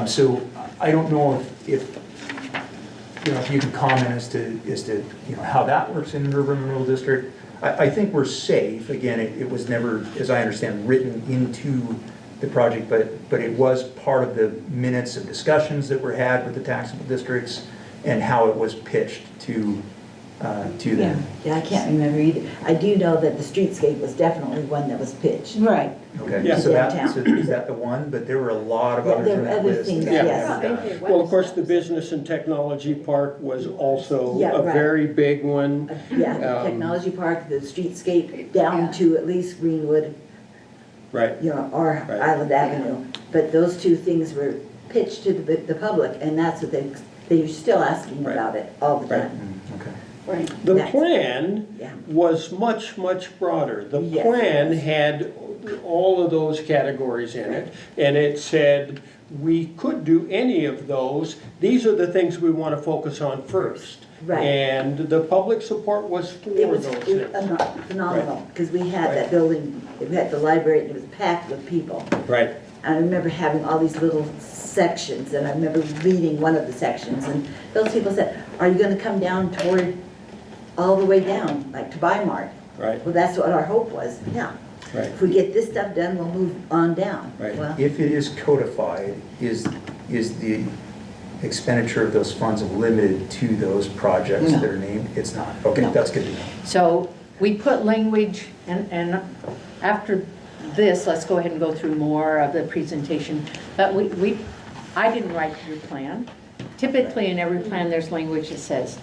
So I don't know if you can comment as to how that works in an urban renewal district. I think we're safe. Again, it was never, as I understand, written into the project, but it was part of the minutes of discussions that were had with the taxable districts and how it was pitched to them. Yeah, I can't remember either. I do know that the streetscape was definitely one that was pitched. Right. Okay, Yeah. so is that the one? But there were a lot of others There in were that other list. things, that yes. were done. Well, of course, the Business and Technology Park was also Yeah, a right. very big one. Yeah, the technology park, the streetscape down to at least Greenwood, Right. or Right. Island Avenue. But those two things were pitched to the public, and that's what they're still asking Right. about it all the Right. time. Okay. Right. The That's- plan Yeah. was much, much broader. The Yes. plan had all of those categories in it, and it said we could do any of those. These are the things we want to focus on first. Right. And the public support was for It was those things. phenomenal, because we had Right. that building, we had the library, and it was packed with people. Right. I remember having all these little sections, and I remember reading one of the sections, and those people said, are you gonna come down toward, all the way down, like to Weimar? Right. Well, that's what our hope was, yeah. Right. If we get this stuff done, we'll move on down. Right. Well, If it is codified, is the expenditure of those funds limited to those projects No. that are named? It's not. Okay, No. that's good to know. So we put language, and after this, let's go ahead and go through more of the presentation. But I didn't write your plan. Typically, in every plan, there's language that says,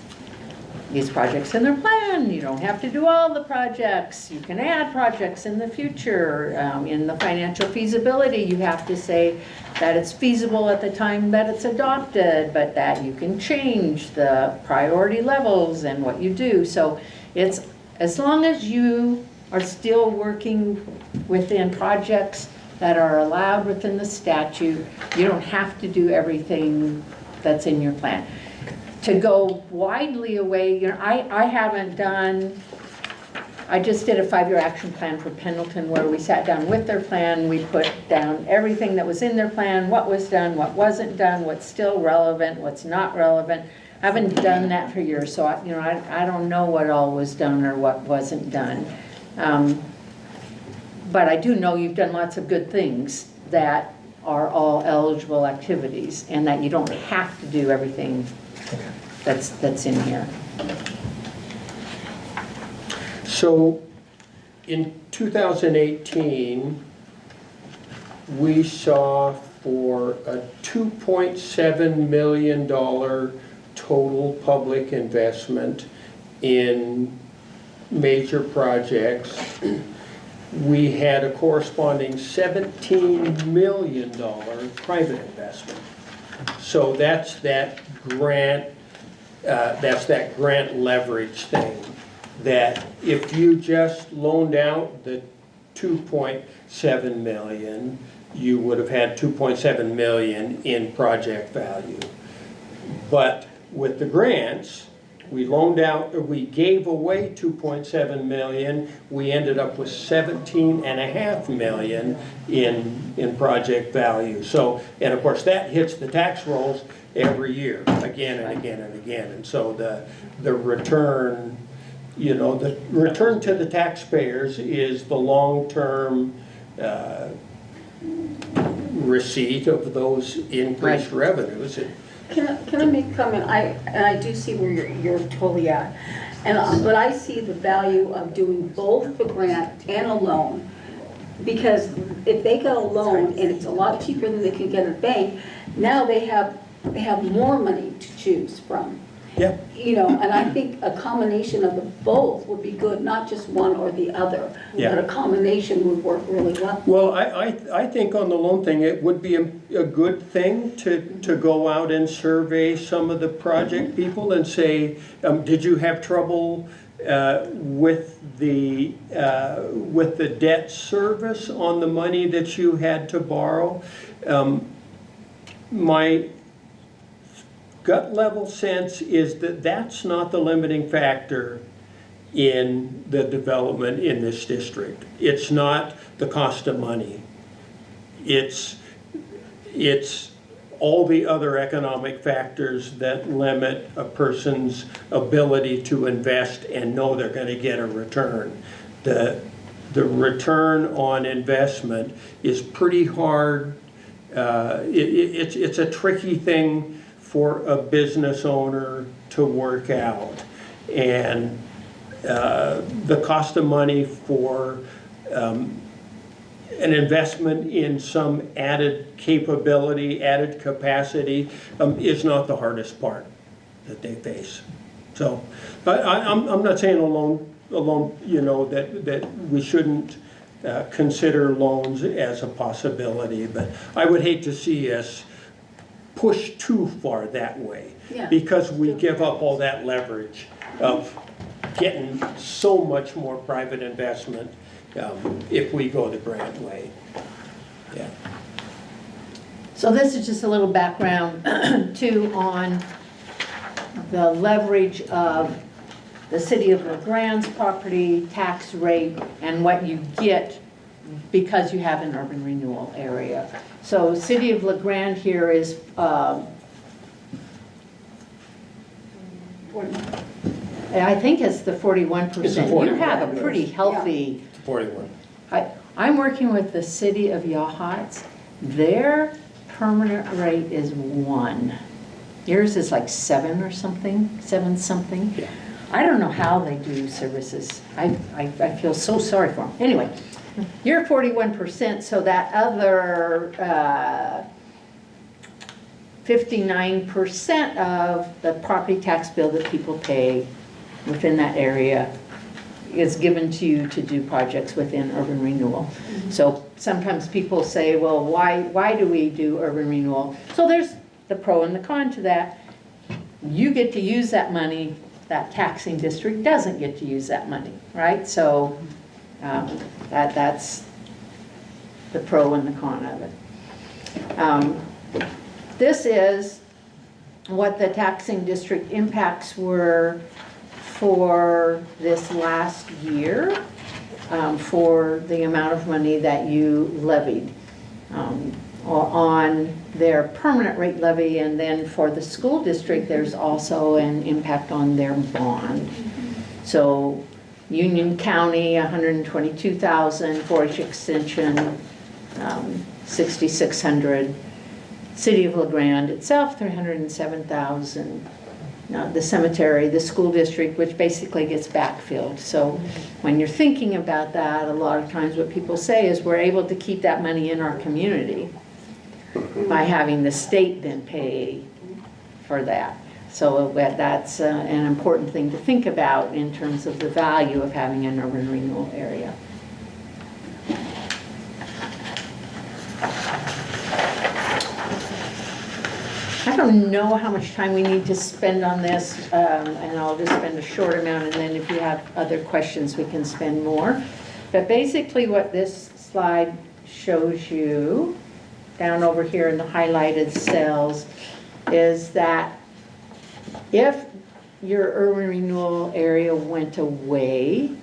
these projects in their plan, you don't have to do all the projects, you can add projects in the future. In the financial feasibility, you have to say that it's feasible at the time that it's adopted, but that you can change the priority levels and what you do. So it's, as long as you are still working within projects that are allowed within the statute, you don't have to do everything that's in your plan. to go widely away, you know, I haven't done, I just did a 5-year action plan for Pendleton where we sat down with their plan, we put down everything that was in their plan, what was done, what wasn't done, what's still relevant, what's not relevant. I haven't done that for years, so I don't know what all was done or what wasn't done. But I do know you've done lots of good things that are all eligible activities and that you don't have to do everything that's in here. So in 2018, we saw for a $2.7 million total public investment in major projects. We had a corresponding $17 million private investment. So that's that grant leverage thing. That if you just loaned out the 2.7 million, you would have had 2.7 million in project value. But with the grants, we loaned out, or we gave away 2.7 million, we ended up with 17.5 million in project value. So, and of course that hits the tax rolls every year, again and again and again. And so the return, you know, the return to the taxpayers is the long-term receipt of those increased revenues. Can I make a comment? I do see where you're totally at. But I see the value of doing both the grant and a loan. Because if they get a loan and it's a lot cheaper than they can get at a bank, now they have more money to choose from. Yeah. You know, and I think a combination of the both would be good, not just one or the other. Yeah. But a combination would work really well. Well, I think on the loan thing, it would be a good thing to go out and survey some of the project people and say, did you have trouble with the debt service on the money that you had to borrow? My gut level sense is that that's not the limiting factor in the development in this district. It's not the cost of money. It's all the other economic factors that limit a person's ability to invest and know they're going to get a return. The return on investment is pretty hard. It's a tricky thing for a business owner to work out. And the cost of money for an investment in some added capability, added capacity, is not the hardest part that they face. So I'm not saying alone, you know, that we shouldn't consider loans as a possibility, but I would hate to see us push too far that way, because we give up all that leverage of getting so much more private investment if we go the grant way. Yeah. So this is just a little background too on the leverage of the city of LeGrand's property tax rate and what you get because you have an urban renewal area. So city of LeGrand here is I think it's the 41%. It's the 41%. You have a pretty healthy. 41. I'm working with the city of Yachats. Their permanent rate is 1. Yours is like 7 or something, 7 something. Yeah. I don't know how they do services. I feel so sorry for them. Anyway, you're 41%, so that other 59% of the property tax bill that people pay within that area is given to you to do projects within urban renewal. So sometimes people say, well, why do we do urban renewal? So there's the pro and the con to that. You get to use that money, that taxing district doesn't get to use that money, right? So that's the pro and the con of it. This is what the taxing district impacts were for this last year, for the amount of money that you levied on their permanent rate levy, and then for the school district, there's also an impact on their bond. So Union County, 122,000, 4-H Extension, 6,600. City of LeGrand itself, 307,000. Now, the cemetery, the school district, which basically gets backfilled. So when you're thinking about that, a lot of times what people say is we're able to keep that money in our community by having the state then pay for that. So that's an important thing to think about in terms of the value of having an urban renewal area. I don't know how much time we need to spend on this, and I'll just spend a short amount, and then if you have other questions, we can spend more. But basically what this slide shows you, down over here in the highlighted cells, is that if your urban renewal area went away,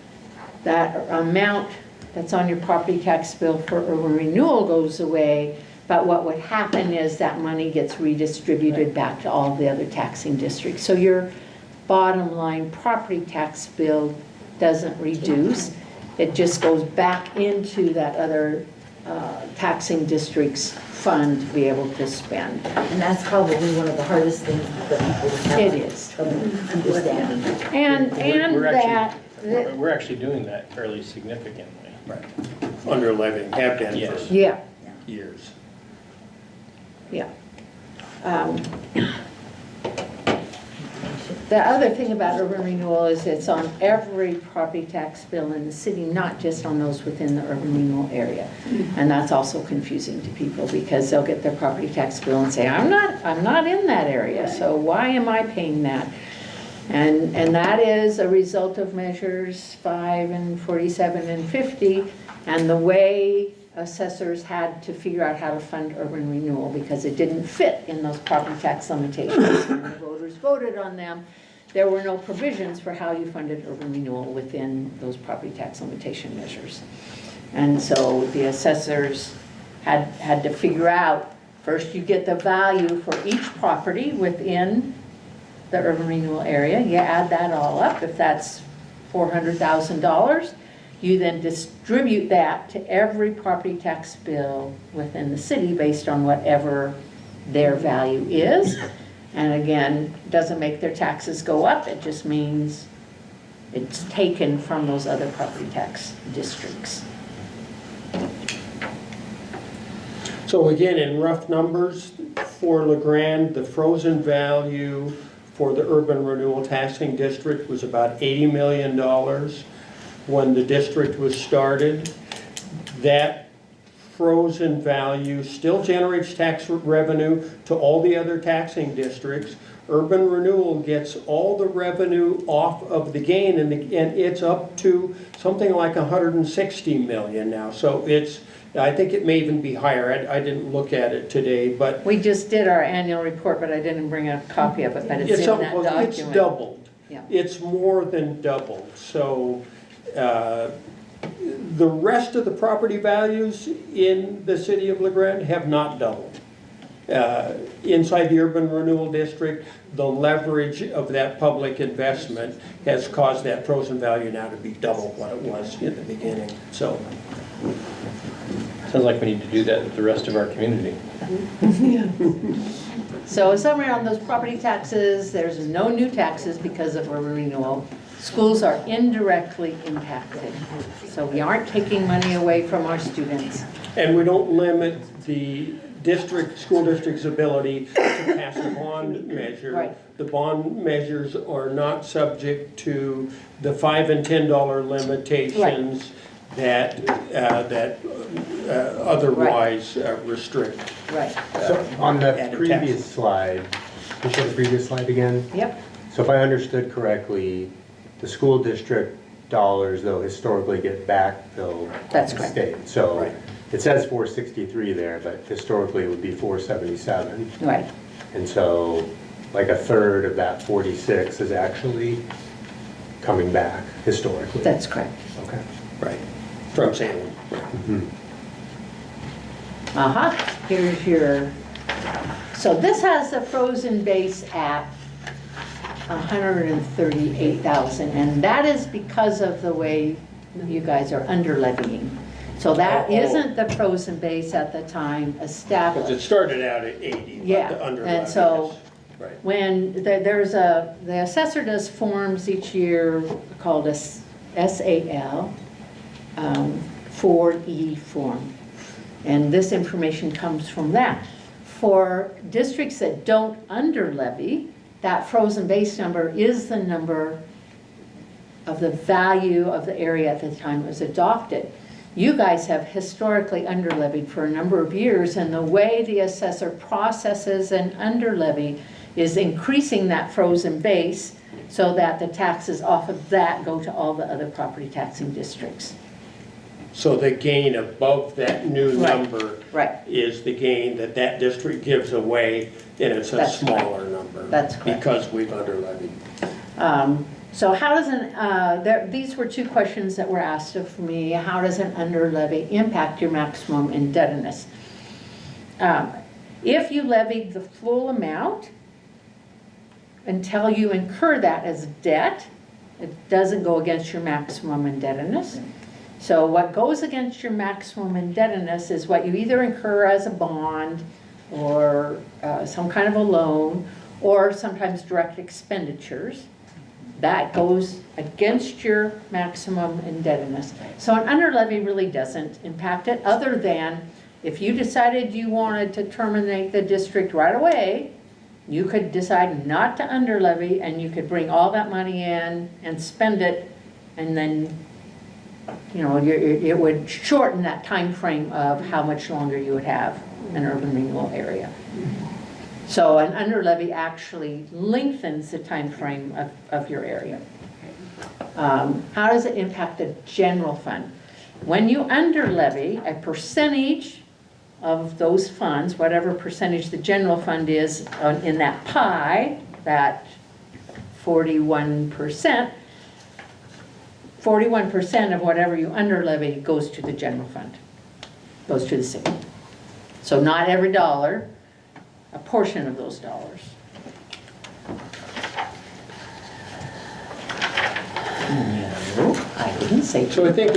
that amount that's on your property tax bill for urban renewal goes away. But what would happen is that money gets redistributed back to all the other taxing districts. So your bottom line property tax bill doesn't reduce. It just goes back into that other taxing district's fund to be able to spend. And that's probably one of the hardest things that people have It is. trouble understanding. And We're actually doing that fairly significantly. Right. Under levying, have been Yes. for yeah. years. Yeah. The other thing about urban renewal is it's on every property tax bill in the city, not just on those within the urban renewal area. And that's also confusing to people because they'll get their property tax bill and say, I'm not in that area, so why am I paying that? And that is a result of measures 5 and 47 and 50, and the way assessors had to figure out how to fund urban renewal because it didn't fit in those property tax limitations. When the voters voted on them, there were no provisions for how you funded urban renewal within those property tax limitation measures. And so the assessors had to figure out, first you get the value for each property within the urban renewal area. You add that all up. If that's $400,000, you then distribute that to every property tax bill within the city based on whatever their value is. And again, doesn't make their taxes go up. It just means it's taken from those other property tax districts. So again, in rough numbers, for LeGrand, the frozen value for the urban renewal taxing district was about $80 million when the district was started. That frozen value still generates tax revenue to all the other taxing districts. Urban renewal gets all the revenue off of the gain, and it's up to something like $160 million now. So I think it may even be higher. I didn't look at it today, but We just did our annual report, but I didn't bring a copy of it, but it's in that document. It's doubled. Yeah. It's more than doubled. So the rest of the property values in the city of LeGrand have not doubled. Inside the urban renewal district, the leverage of that public investment has caused that frozen value now to be double what it was in the beginning. So Sounds like we need to do that with the rest of our community. So a summary on those property taxes, there's no new taxes because of urban renewal. Schools are indirectly impacted. So we aren't taking money away from our students. and we don't limit the school district's ability to pass a bond measure. Right. The bond measures are not subject to the $5 and $10 limitations that otherwise restrict. Right. So on the Added previous taxes. slide, can you show the previous slide again? Yep. So if I understood correctly, the school district dollars though historically get backfilled. That's to correct. state. So Right. it says 463 there, but historically it would be 477. Right. And so like a third of that 46 is actually coming back historically. That's correct. Okay. Right, from Salem. Here's your, so this has a frozen base at 138,000, and that is because of the way you guys are under levying. So that isn't the frozen base at the time Because it established. started out at 80, but Yeah, the under and so right. when the assessor does forms each year called a SAL, 4E form. And this information comes from that. For districts that don't under levy, that frozen base number is the number of the value of the area at the time it was adopted. You guys have historically under levied for a number of years, and the way the assessor processes an under levy is increasing that frozen base so that the taxes off of that go to all the other property taxing districts. So the gain above that new Right. number Right. is the gain that that district gives away, and it's a That's smaller number. That's correct. Because we've under levied. So how does these were two questions that were asked of me. How does an under levy impact your maximum indebtedness? If you levied the full amount until you incur that as debt, it doesn't go against your maximum indebtedness. So what goes against your maximum indebtedness is what you either incur as a bond or some kind of a loan, or sometimes direct expenditures. That goes against your maximum indebtedness. So an under levy really doesn't impact it, other than if you decided you wanted to terminate the district right away, you could decide not to under levy, and you could bring all that money in and spend it, and then it would shorten that time frame of how much longer you would have an urban renewal area. So an under levy actually lengthens the time frame of your area. How does it impact the general fund? When you under levy, a percentage of those funds, whatever percentage the general fund is in that pie, that 41%, 41% of whatever you under levy goes to the general fund, goes to the city. So not every dollar, a portion of those dollars. No, I didn't say. So I think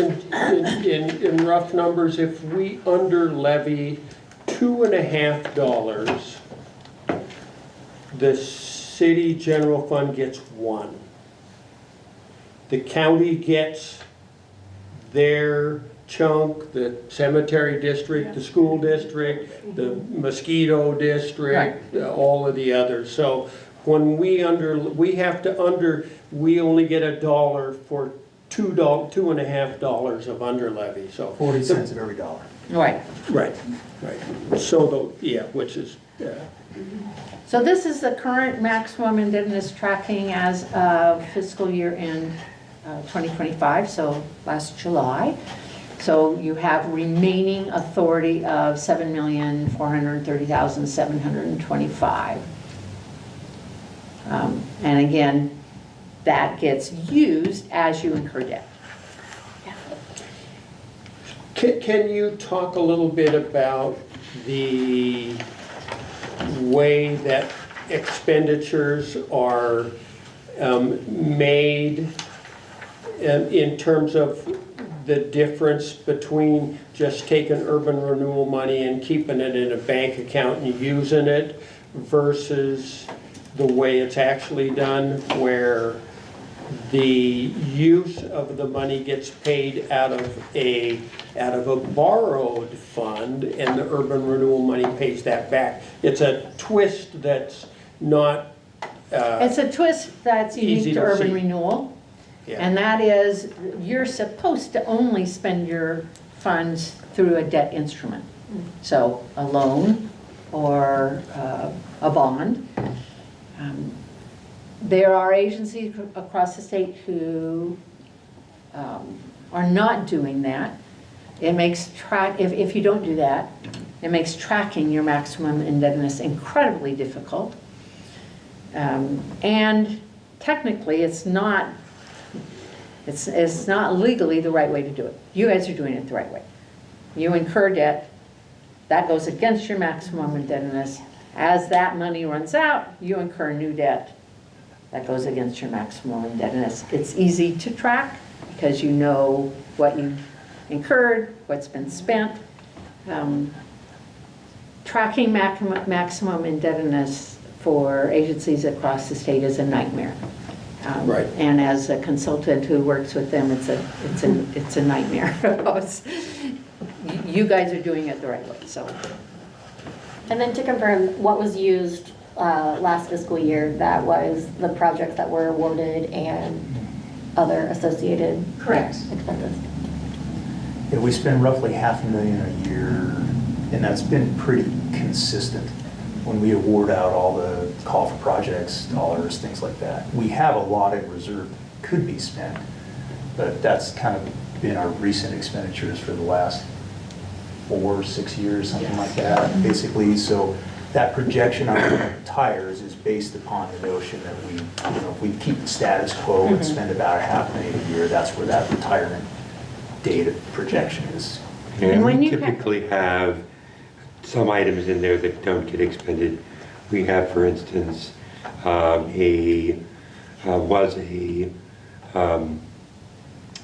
in rough numbers, if we under levy $2.50, the city general fund gets 1. The county gets their chunk, the cemetery district, the school district, the mosquito district, all of the others. So when we have to we only get $1 for $2.50 of under levy, so. 40 cents of every dollar. Right. Right. So, which is, So this is the current maximum indebtedness tracking as of fiscal year end 2025, so last July. So you have remaining authority of $7,430,725. And again, that gets used as you incur debt. Can you talk a little bit about the way that expenditures are made in terms of the difference between just taking urban renewal money and keeping it in a bank account and using it versus the way it's actually done, where the use of the money gets paid out of a borrowed fund and the urban renewal money pays that back? It's a twist that's not It's a twist that's easy unique to to urban see. renewal. Yeah. And that is, you're supposed to only spend your funds through a debt instrument. So a loan or a bond. There are agencies across the state who are not doing that. It makes if you don't do that, it makes tracking your maximum indebtedness incredibly difficult. And technically, it's not legally the right way to do it. You guys are doing it the right way. You incur debt, that goes against your maximum indebtedness. As that money runs out, you incur new debt. That goes against your maximum indebtedness. It's easy to track because you know what you incurred, what's been spent. Tracking maximum indebtedness for agencies across the state is a nightmare. Right. And as a consultant who works with them, it's a nightmare. You guys are doing it the right way, so. And then to confirm, what was used last fiscal year, that was the projects that were awarded and other associated Correct. expenses? Yeah, we spend roughly $500,000 a year, and that's been pretty consistent when we award out all the call for projects, dollars, things like that. We have a lot in reserve that could be spent, but that's kind of been our recent expenditures for the last 4 or 6 years, something like that, basically. So that projection on the tires is based upon the notion that we, if we keep the status quo and spend about $500,000 a year, that's where that retirement date projection is. And when we you ha- typically have some items in there that don't get expended. We have, for instance,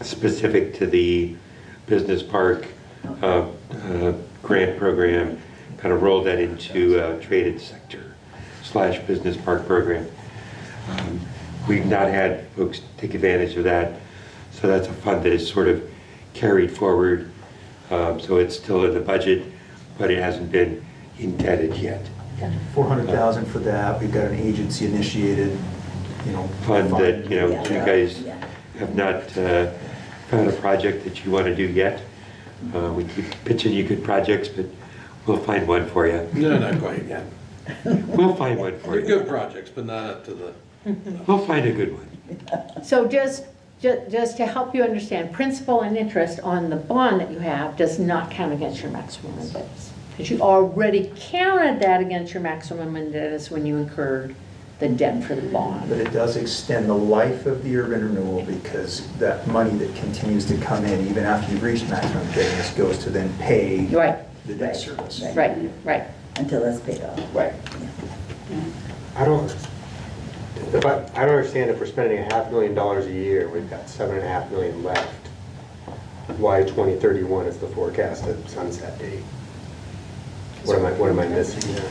specific to the business park grant program, kind of rolled that into a traded sector / business park program. We've not had folks take advantage of that, so that's a fund that is sort of carried forward. So it's still in the budget, but it hasn't been indebted yet. $400,000 for that. We've got an agency initiated, Fund that, you Yeah. guys have not found a project that you want to do yet. We keep pitching you good projects, but we'll find one for you. No, not quite yet. We'll find one for They're you. good projects, but not up to the, We'll find a good one. So just to help you understand, principal and interest on the bond that you have does not count against your maximum indebtedness. Because you already counted that against your maximum indebtedness when you incurred the debt for the bond. But it does extend the life of the urban renewal because that money that continues to come in, even after you've reached maximum indebtedness, goes to then pay Right, the debt service. right. Until that's paid off. Right. I don't understand if we're spending $500,000 a year, we've got $7.5 million left. Why 2031 is the forecasted sunset date? What am I missing here?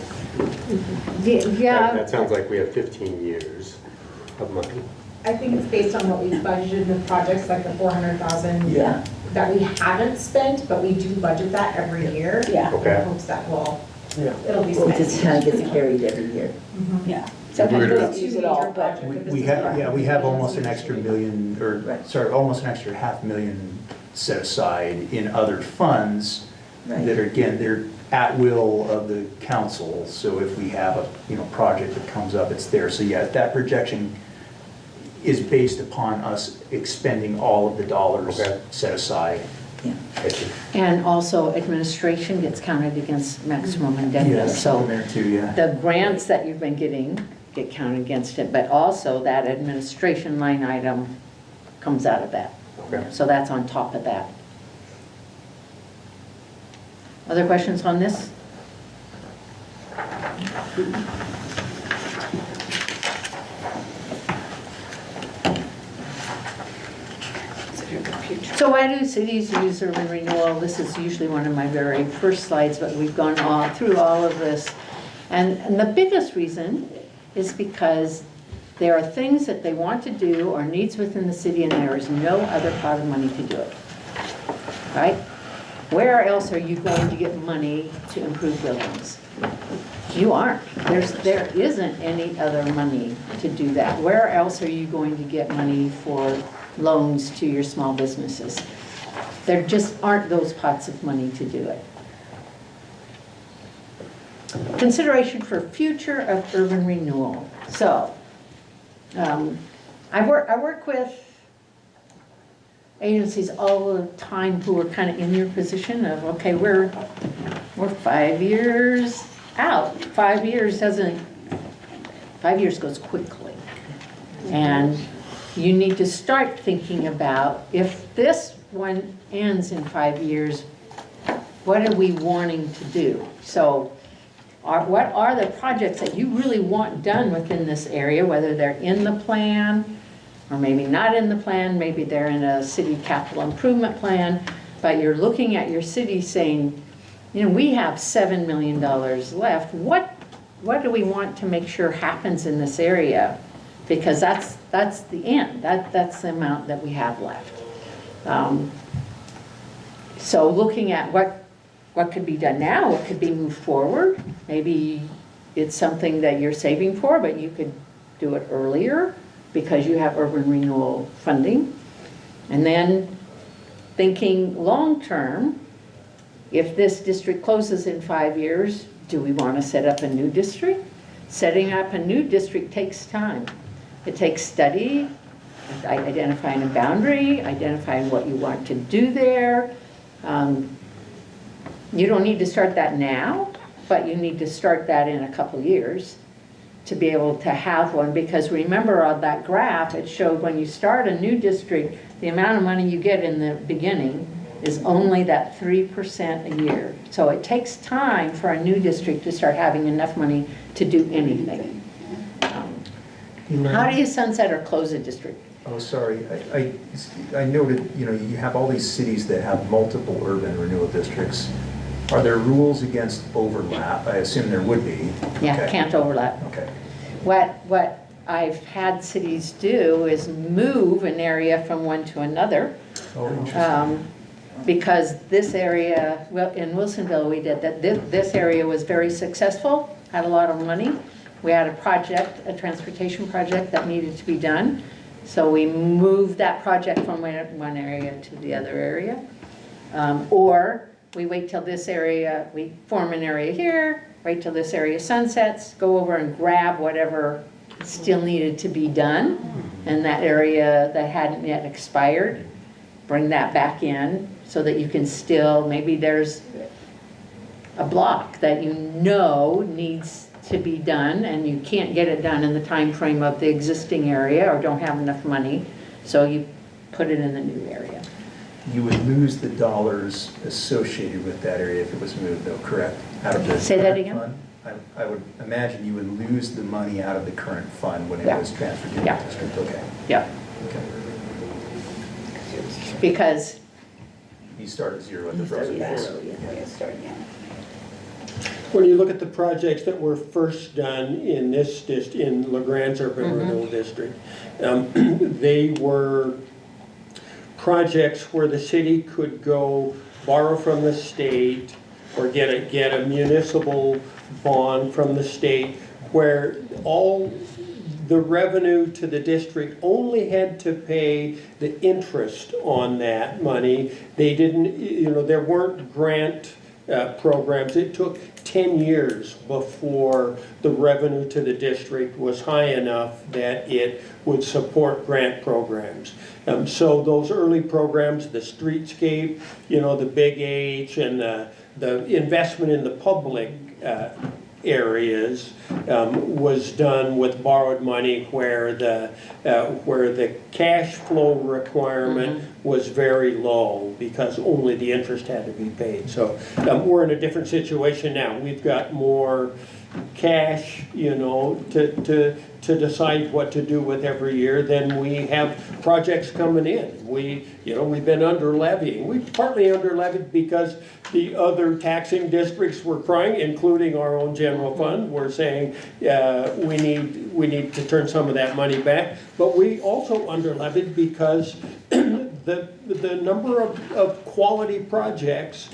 Yeah. That sounds like we have 15 years of money. I think it's based on what we budgeted in the projects, like the 400,000 Yeah. that we haven't spent, but we do budget that every year. Yeah. Okay. In hopes that Yeah. it'll be Well, spent. it just kind of gets carried every year. Yeah. Sometimes we Weird. don't use it all, but. We have almost an extra million, almost an extra $500,000 set aside in other funds Right. that are, again, they're at will of the council. So if we have a, project that comes up, it's there. So yeah, that projection is based upon us expending all of the dollars Okay. set aside. Yeah. And also administration gets counted against maximum Yeah, indebtedness. that's So in there too, yeah. the grants that you've been getting get counted against it, but also that administration line item comes out of that. Okay. So that's on top of that. Other questions on this? So why do cities use urban renewal? This is usually one of my very first slides, but we've gone through all of this. And the biggest reason is because there are things that they want to do or needs within the city and there is no other pot of money to do it. Right? Where else are you going to get money to improve buildings? You aren't. There isn't any other money to do that. Where else are you going to get money for loans to your small businesses? There just aren't those pots of money to do it. Consideration for future of urban renewal. So, I work with agencies all the time who are kind of in your position of, okay, we're 5 years out. 5 years doesn't 5 years goes quickly. And you need to start thinking about, if this one ends in 5 years, what are we wanting to do? So what are the projects that you really want done within this area, whether they're in the plan, or maybe not in the plan, maybe they're in a city capital improvement plan, but you're looking at your city saying, you know, we have $7 million left. What do we want to make sure happens in this area? Because that's the end. That's the amount that we have left. So looking at what could be done now, what could be moved forward. Maybe it's something that you're saving for, but you could do it earlier because you have urban renewal funding. And then thinking long-term, if this district closes in 5 years, do we want to set up a new district? Setting up a new district takes time. It takes study, identifying a boundary, identifying what you want to do there. You don't need to start that now, but you need to start that in a couple years to be able to have one, because remember on that graph, it showed when you start a new district, the amount of money you get in the beginning is only that 3% a year. So it takes time for a new district to start having enough money to do anything. How do you sunset or close a district? Oh, sorry, I noted, you know, you have all these cities that have multiple urban renewal districts. Are there rules against overlap? I assume there would be. Yeah, Okay. can't overlap. Okay. What I've had cities do is move an area from one to another. Oh, interesting. Because this area, well, in Wilsonville, we did that. This area was very successful, had a lot of money. We had a project, a transportation project that needed to be done. So we moved that project from one area to the other area. Or we wait till this area, we form an area here, wait till this area sunsets, go over and grab whatever still needed to be done in that area that hadn't yet expired, bring that back in so that you can still, maybe there's a block that you know needs to be done and you can't get it done in the time frame of the existing area or don't have enough money, so you put it in the new area. You would lose the dollars associated with that area if it was moved, though, correct? Out of the Say that current again? fund? I would imagine you would lose the money out of the current fund when it Yeah. was transferred to the Yeah. district, okay? Yeah, Okay. because You start at zero at the present base. When you look at the projects that were first done in this in LeGrand's urban renewal district, they were projects where the city could go borrow from the state or get a municipal bond from the state, where all the revenue to the district only had to pay the interest on that money. They didn't, you know, there weren't grant programs. It took 10 years before the revenue to the district was high enough that it would support grant programs. So those early programs, the streetscape, you know, the Big H, and the investment in the public areas was done with borrowed money, where the cash flow requirement was very low because only the interest had to be paid. So we're in a different situation now. We've got more cash, you know, to decide what to do with every year. Then we have projects coming in. We've been under levying. We partly under levied because the other taxing districts were crying, including our own general fund. We're saying we need to turn some of that money back. But we also under levied because the number of quality projects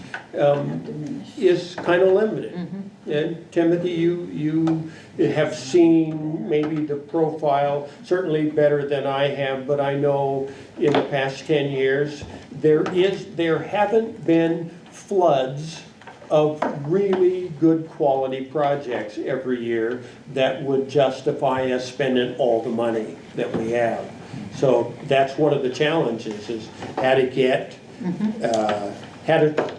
is kind of limited. And Timothy, you have seen maybe the profile certainly better than I have, but I know in the past 10 years there haven't been floods of really good quality projects every year that would justify us spending all the money that we have. So that's one of the challenges, is how to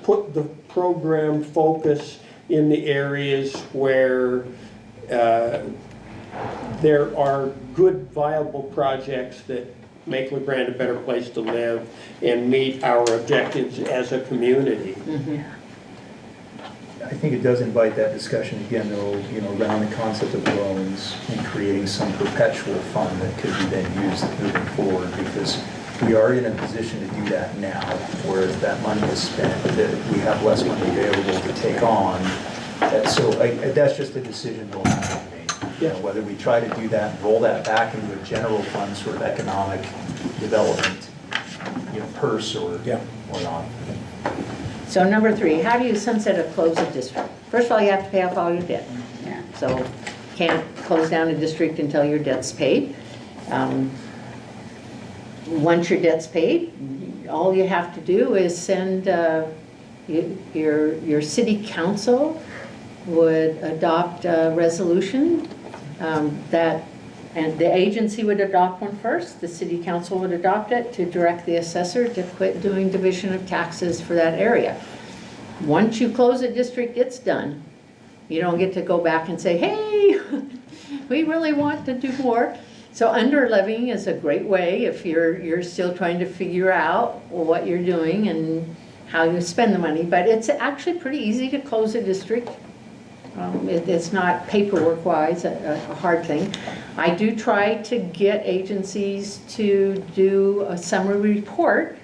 put the program focus in the areas where there are good viable projects that make LeGrand a better place to live and meet our objectives as a community. I think it does invite that discussion again, though, you know, around the concept of loans and creating some perpetual fund that could be then used moving forward, because we are in a position to do that now, whereas that money is spent, that we have less money available to take on. So that's just a decision we'll have to make. You know, whether we try to do that, roll that back into a general fund sort of economic development, you know, purse or not. So number 3, how do you sunset or close a district? First of all, you have to pay off all your debt. So can't close down a district until your debt's paid. Once your debt's paid, all you have to do is send your city council would adopt a resolution and the agency would adopt one first. The city council would adopt it to direct the assessor to quit doing division of taxes for that area. Once you close a district, it's done. You don't get to go back and say, hey, we really want to do more. So under levying is a great way if you're still trying to figure out what you're doing and how you spend the money. But it's actually pretty easy to close a district. It's not paperwork-wise a hard thing. I do try to get agencies to do a summary report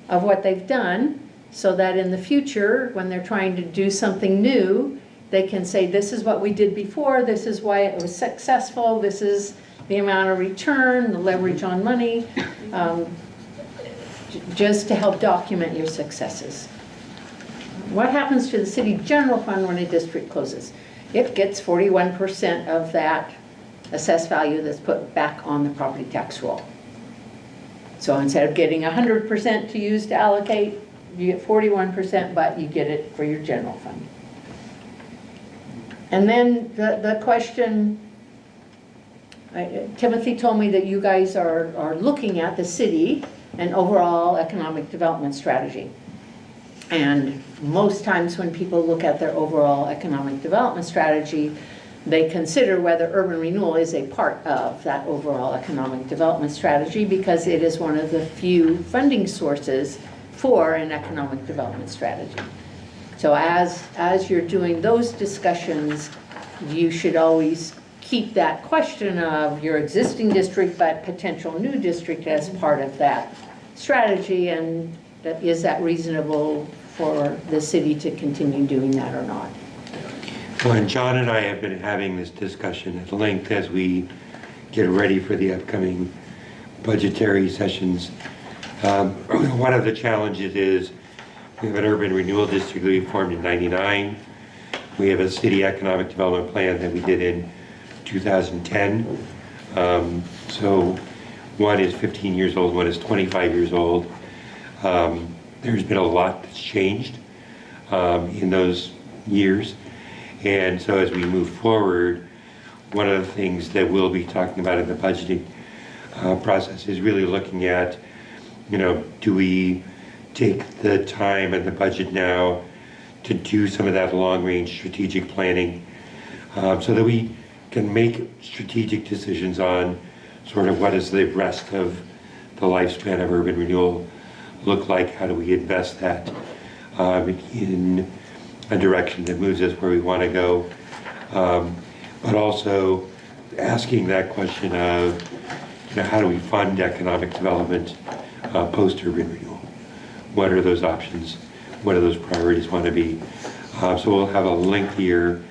of what they've done so that in the future, when they're trying to do something new, they can say, this is what we did before, this is why it was successful, this is the amount of return, the leverage on money, just to help document your successes. What happens to the city general fund when a district closes? It gets 41% of that assessed value that's put back on the property tax roll. So instead of getting 100% to use to allocate, you get 41%, but you get it for your general fund. And then the question, Timothy told me that you guys are looking at the city and overall economic development strategy. And most times when people look at their overall economic development strategy, they consider whether urban renewal is a part of that overall economic development strategy because it is one of the few funding sources for an economic development strategy. So as you're doing those discussions, you should always keep that question of your existing district but potential new district as part of that strategy, and is that reasonable for the city to continue doing that or not? Well, and John and I have been having this discussion at length as we get ready for the upcoming budgetary sessions. One of the challenges is we have an urban renewal district that we formed in '99. We have a city economic development plan that we did in 2010. So one is 15 years old, one is 25 years old. There's been a lot that's changed in those years. And so as we move forward, one of the things that we'll be talking about in the budgeting process is really looking at, you know, do we take the time and the budget now to do some of that long-range strategic planning so that we can make strategic decisions on sort of what does the rest of the lifespan of urban renewal look like, how do we invest that in a direction that moves us where we want to go, but also asking that question of, you know, how do we fund economic development post-urban renewal? What are those options? What do those priorities want to be? So we'll have a lengthier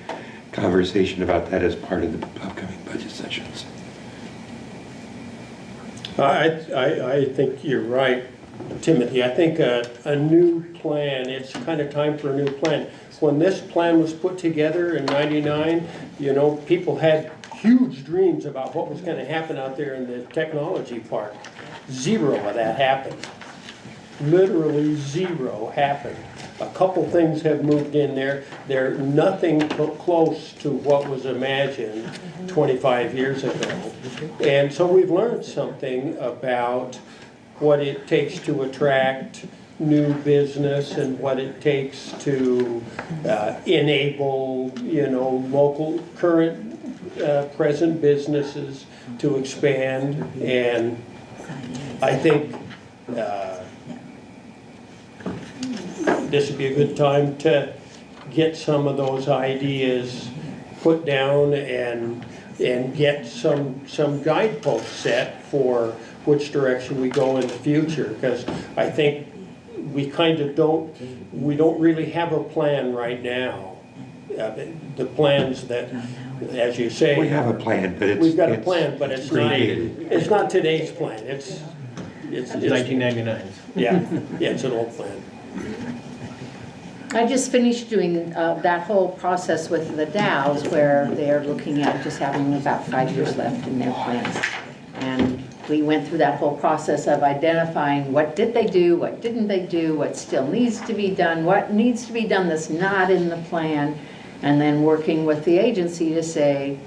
conversation about that as part of the upcoming budget sessions. I think you're right, Timothy. I think a new plan, it's kind of time for a new plan. When this plan was put together in '99, you know, people had huge dreams about what was going to happen out there in the technology park. Zero of that happened. Literally zero happened. A couple things have moved in there. They're nothing close to what was imagined 25 years ago. And so we've learned something about what it takes to attract new business and what it takes to enable, you know, local current present businesses to expand, and I think this would be a good time to get some of those ideas put down and get some guideposts set for which direction we go in the future, because I think we kind of we don't really have a plan right now. The plans that, as you say. We have a plan, but We've got a plan, but it's not today's plan. It's 1999. Yeah, it's an old plan. I just finished doing that whole process with the Dows, where they're looking at just having about 5 years left in their plans. And we went through that whole process of identifying what did they do, what didn't they do, what still needs to be done, what needs to be done that's not in the plan, and then working with the agency to say,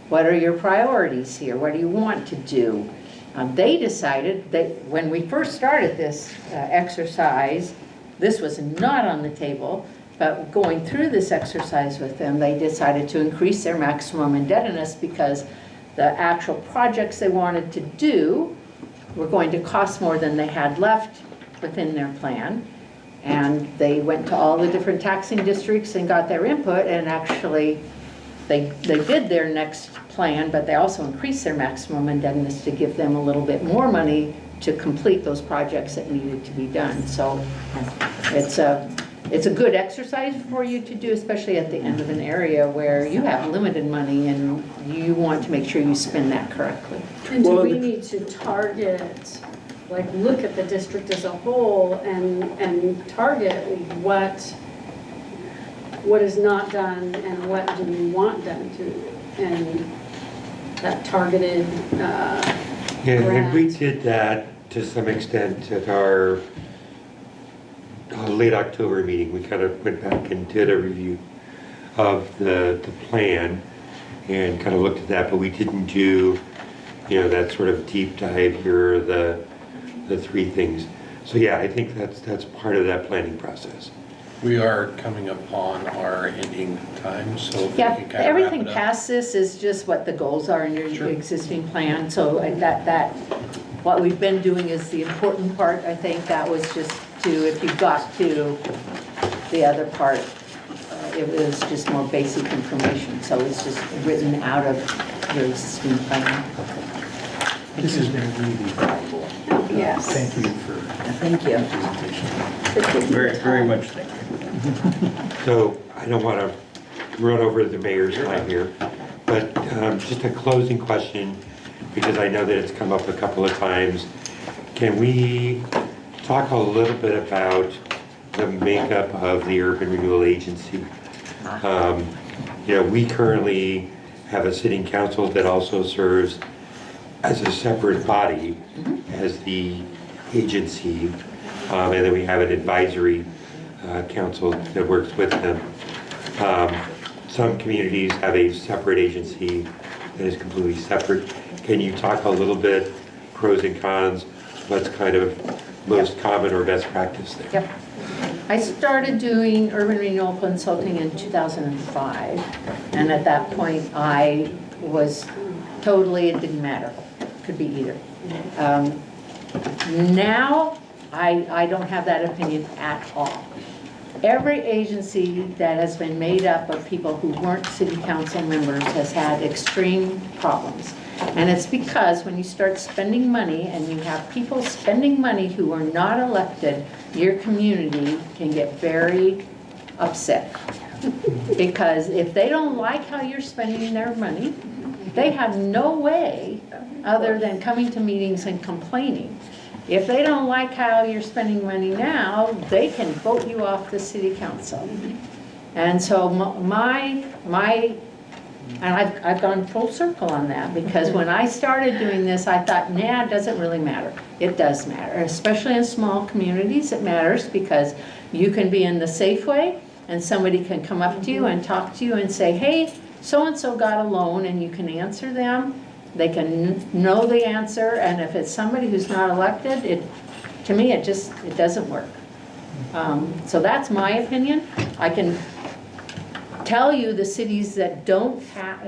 what are your priorities here? What do you want to do? They decided that when we first started this exercise, this was not on the table, but going through this exercise with them, they decided to increase their maximum indebtedness because the actual projects they wanted to do were going to cost more than they had left within their plan. And they went to all the different taxing districts and got their input, and actually they did their next plan, but they also increased their maximum indebtedness to give them a little bit more money to complete those projects that needed to be done. So it's a good exercise for you to do, especially at the end of an area where you have limited money and you want to make sure you spend that correctly. And do we need to target, like look at the district as a whole and target what is not done and what do we want done to, and that targeted Yeah, and we grant? did that to some extent at our late October meeting. We kind of went back and did a review of the plan and kind of looked at that, but we didn't do, that sort of deep dive here, are the three things. So yeah, I think that's part of that planning process. We are coming upon our ending time, so if we Yeah, can kind of wrap everything it up. past this is just what the goals are in your Sure. existing plan. So what we've been doing is the important part. I think that was just if you got to the other part, it was just more basic information. So it's just written out of your existing plan. This has been really valuable. Yes. Thank you for Thank you. the presentation. Very, very much thank you. So I don't want to run over the mayor's time here, but just a closing question, because I know that it's come up a couple of times. Can we talk a little bit about the makeup of the Urban Renewal Agency? We currently have a sitting council that also serves as a separate body as the agency, and then we have an advisory council that works with them. Some communities have a separate agency that is completely separate. Can you talk a little bit, pros and cons, what's kind of most common or best practice there? Yep. I started doing urban renewal consulting in 2005, and at that point I was totally, it didn't matter. Could be either. Now, I don't have that opinion at all. Every agency that has been made up of people who weren't city council members has had extreme problems. And it's because when you start spending money and you have people spending money who are not elected, your community can get very upset. Because if they don't like how you're spending their money, they have no way other than coming to meetings and complaining. If they don't like how you're spending money now, they can vote you off the city council. And so I've gone full circle on that, because when I started doing this, I thought, nah, it doesn't really matter. It does matter, especially in small communities. It matters because you can be in the Safeway and somebody can come up to you and talk to you and say, hey, so-and-so got a loan, and you can answer them. They can know the answer, and if it's somebody who's not elected, to me, it doesn't work. So that's my opinion. I can tell you the cities that don't have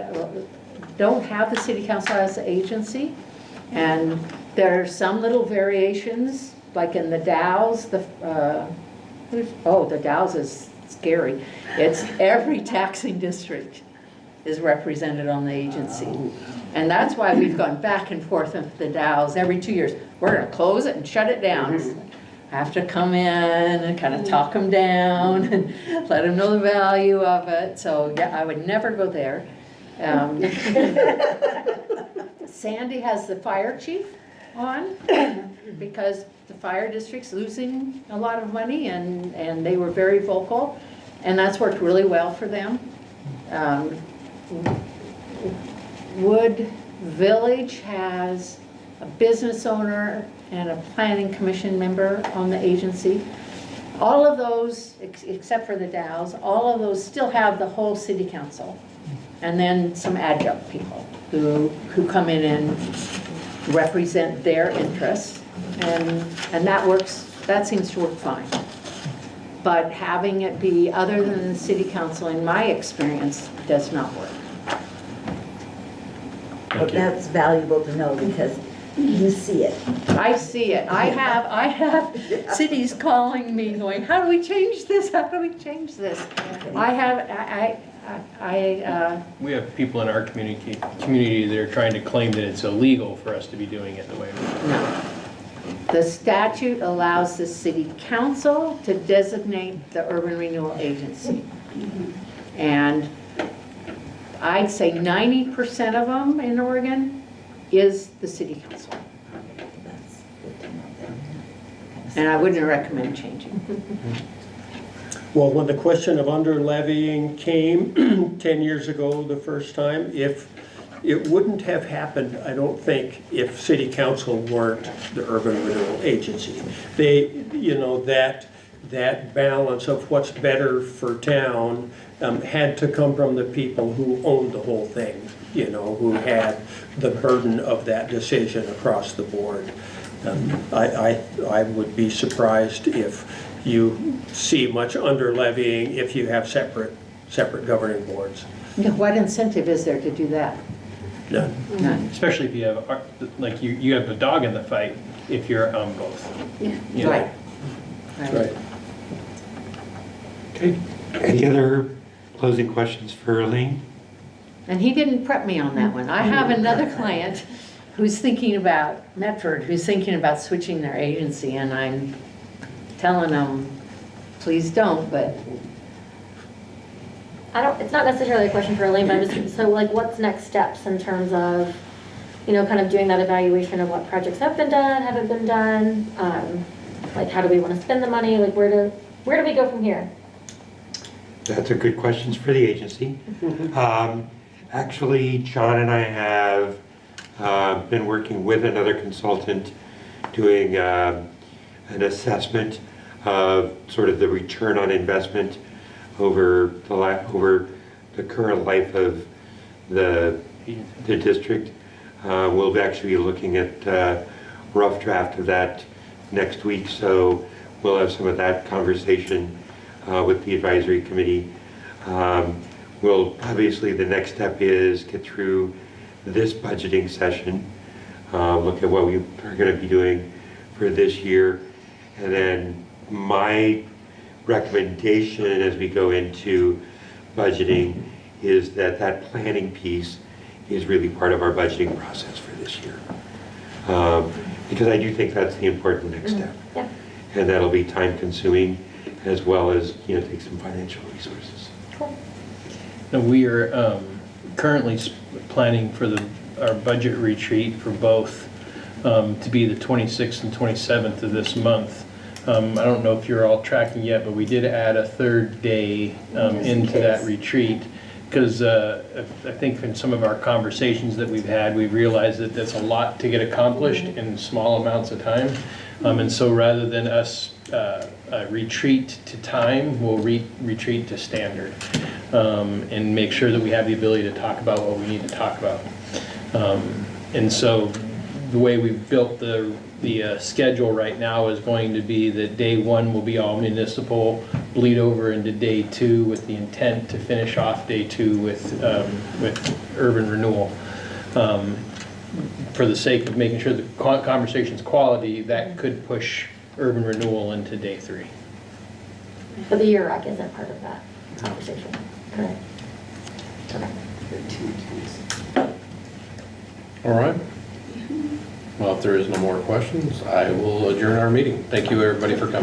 the city council as an agency. And there are some little variations, like in the Dows, the Dows is scary. It's every taxing district is represented on the agency. And that's why we've gone back and forth with the Dows every 2 years. We're gonna close it and shut it down. I have to come in and kind of talk them down and let them know the value of it. So yeah, I would never go there. Sandy has the fire chief on because the fire district's losing a lot of money and they were very vocal, and that's worked really well for them. Wood Village has a business owner and a planning commission member on the agency. All of those, except for the Dows, all of those still have the whole city council. And then some adjunct people who come in and represent their interests. And that works, that seems to work fine. But having it be other than the city council, in my experience, does not work. But that's valuable to know because you see it. I see it. I have cities calling me going, how do we change this? How do we change this? We have people in our community that are trying to claim that it's illegal for us to be doing it the way we do. No. The statute allows the city council to designate the urban renewal agency. And I'd say 90% of them in Oregon is the city council. That's good to know that. And I wouldn't recommend changing. Well, when the question of under levying came 10 years ago the first time, it wouldn't have happened, I don't think, if city council weren't the urban renewal agency. They, that balance of what's better for town had to come from the people who owned the whole thing, who had the burden of that decision across the board. I would be surprised if you see much under levying if you have separate governing boards. What incentive is there to do that? None. None. Especially if you have, like, you have a dog in the fight if you're on both. Yeah. You know? Right. Right. Okay, any other closing questions for Elaine? And he didn't prep me on that one. I have another client who's thinking about, Medford, who's thinking about switching their agency, and I'm telling them, please don't, but It's not necessarily a question for Elaine, but I'm just, so like what's next steps in terms of, kind of doing that evaluation of what projects have been done, haven't been done? Like how do we want to spend the money? Like where do we go from here? That's a good question for the agency. Actually, John and I have been working with another consultant doing an assessment of sort of the return on investment over the current life of the district. We'll actually be looking at a rough draft of that next week, so we'll have some of that conversation with the advisory committee. Obviously the next step is get through this budgeting session, look at what we are going to be doing for this year, and then my recommendation as we go into budgeting is that planning piece is really part of our budgeting process for this year. Because I do think that's the important next step. Yeah. And that'll be time consuming as well as, take some financial resources. Cool. Now, we are currently planning for our budget retreat for both to be the 26th and 27th of this month. I don't know if you're all tracking yet, but we did add a third day into that retreat because I think in some of our conversations that we've had, we've realized that that's a lot to get accomplished in small amounts of time. And so rather than us retreat to time, we'll retreat to standard and make sure that we have the ability to talk about what we need to talk about. And so the way we've built the schedule right now is going to be that day one will be all municipal bleed over into day 2 with the intent to finish off day 2 with urban renewal. For the sake of making sure the conversation's quality, that could push urban renewal into day 3. But the URAC isn't part of that conversation, correct? Okay. All right. Well, if there is no more questions, I will adjourn our meeting. Thank you, everybody, for coming.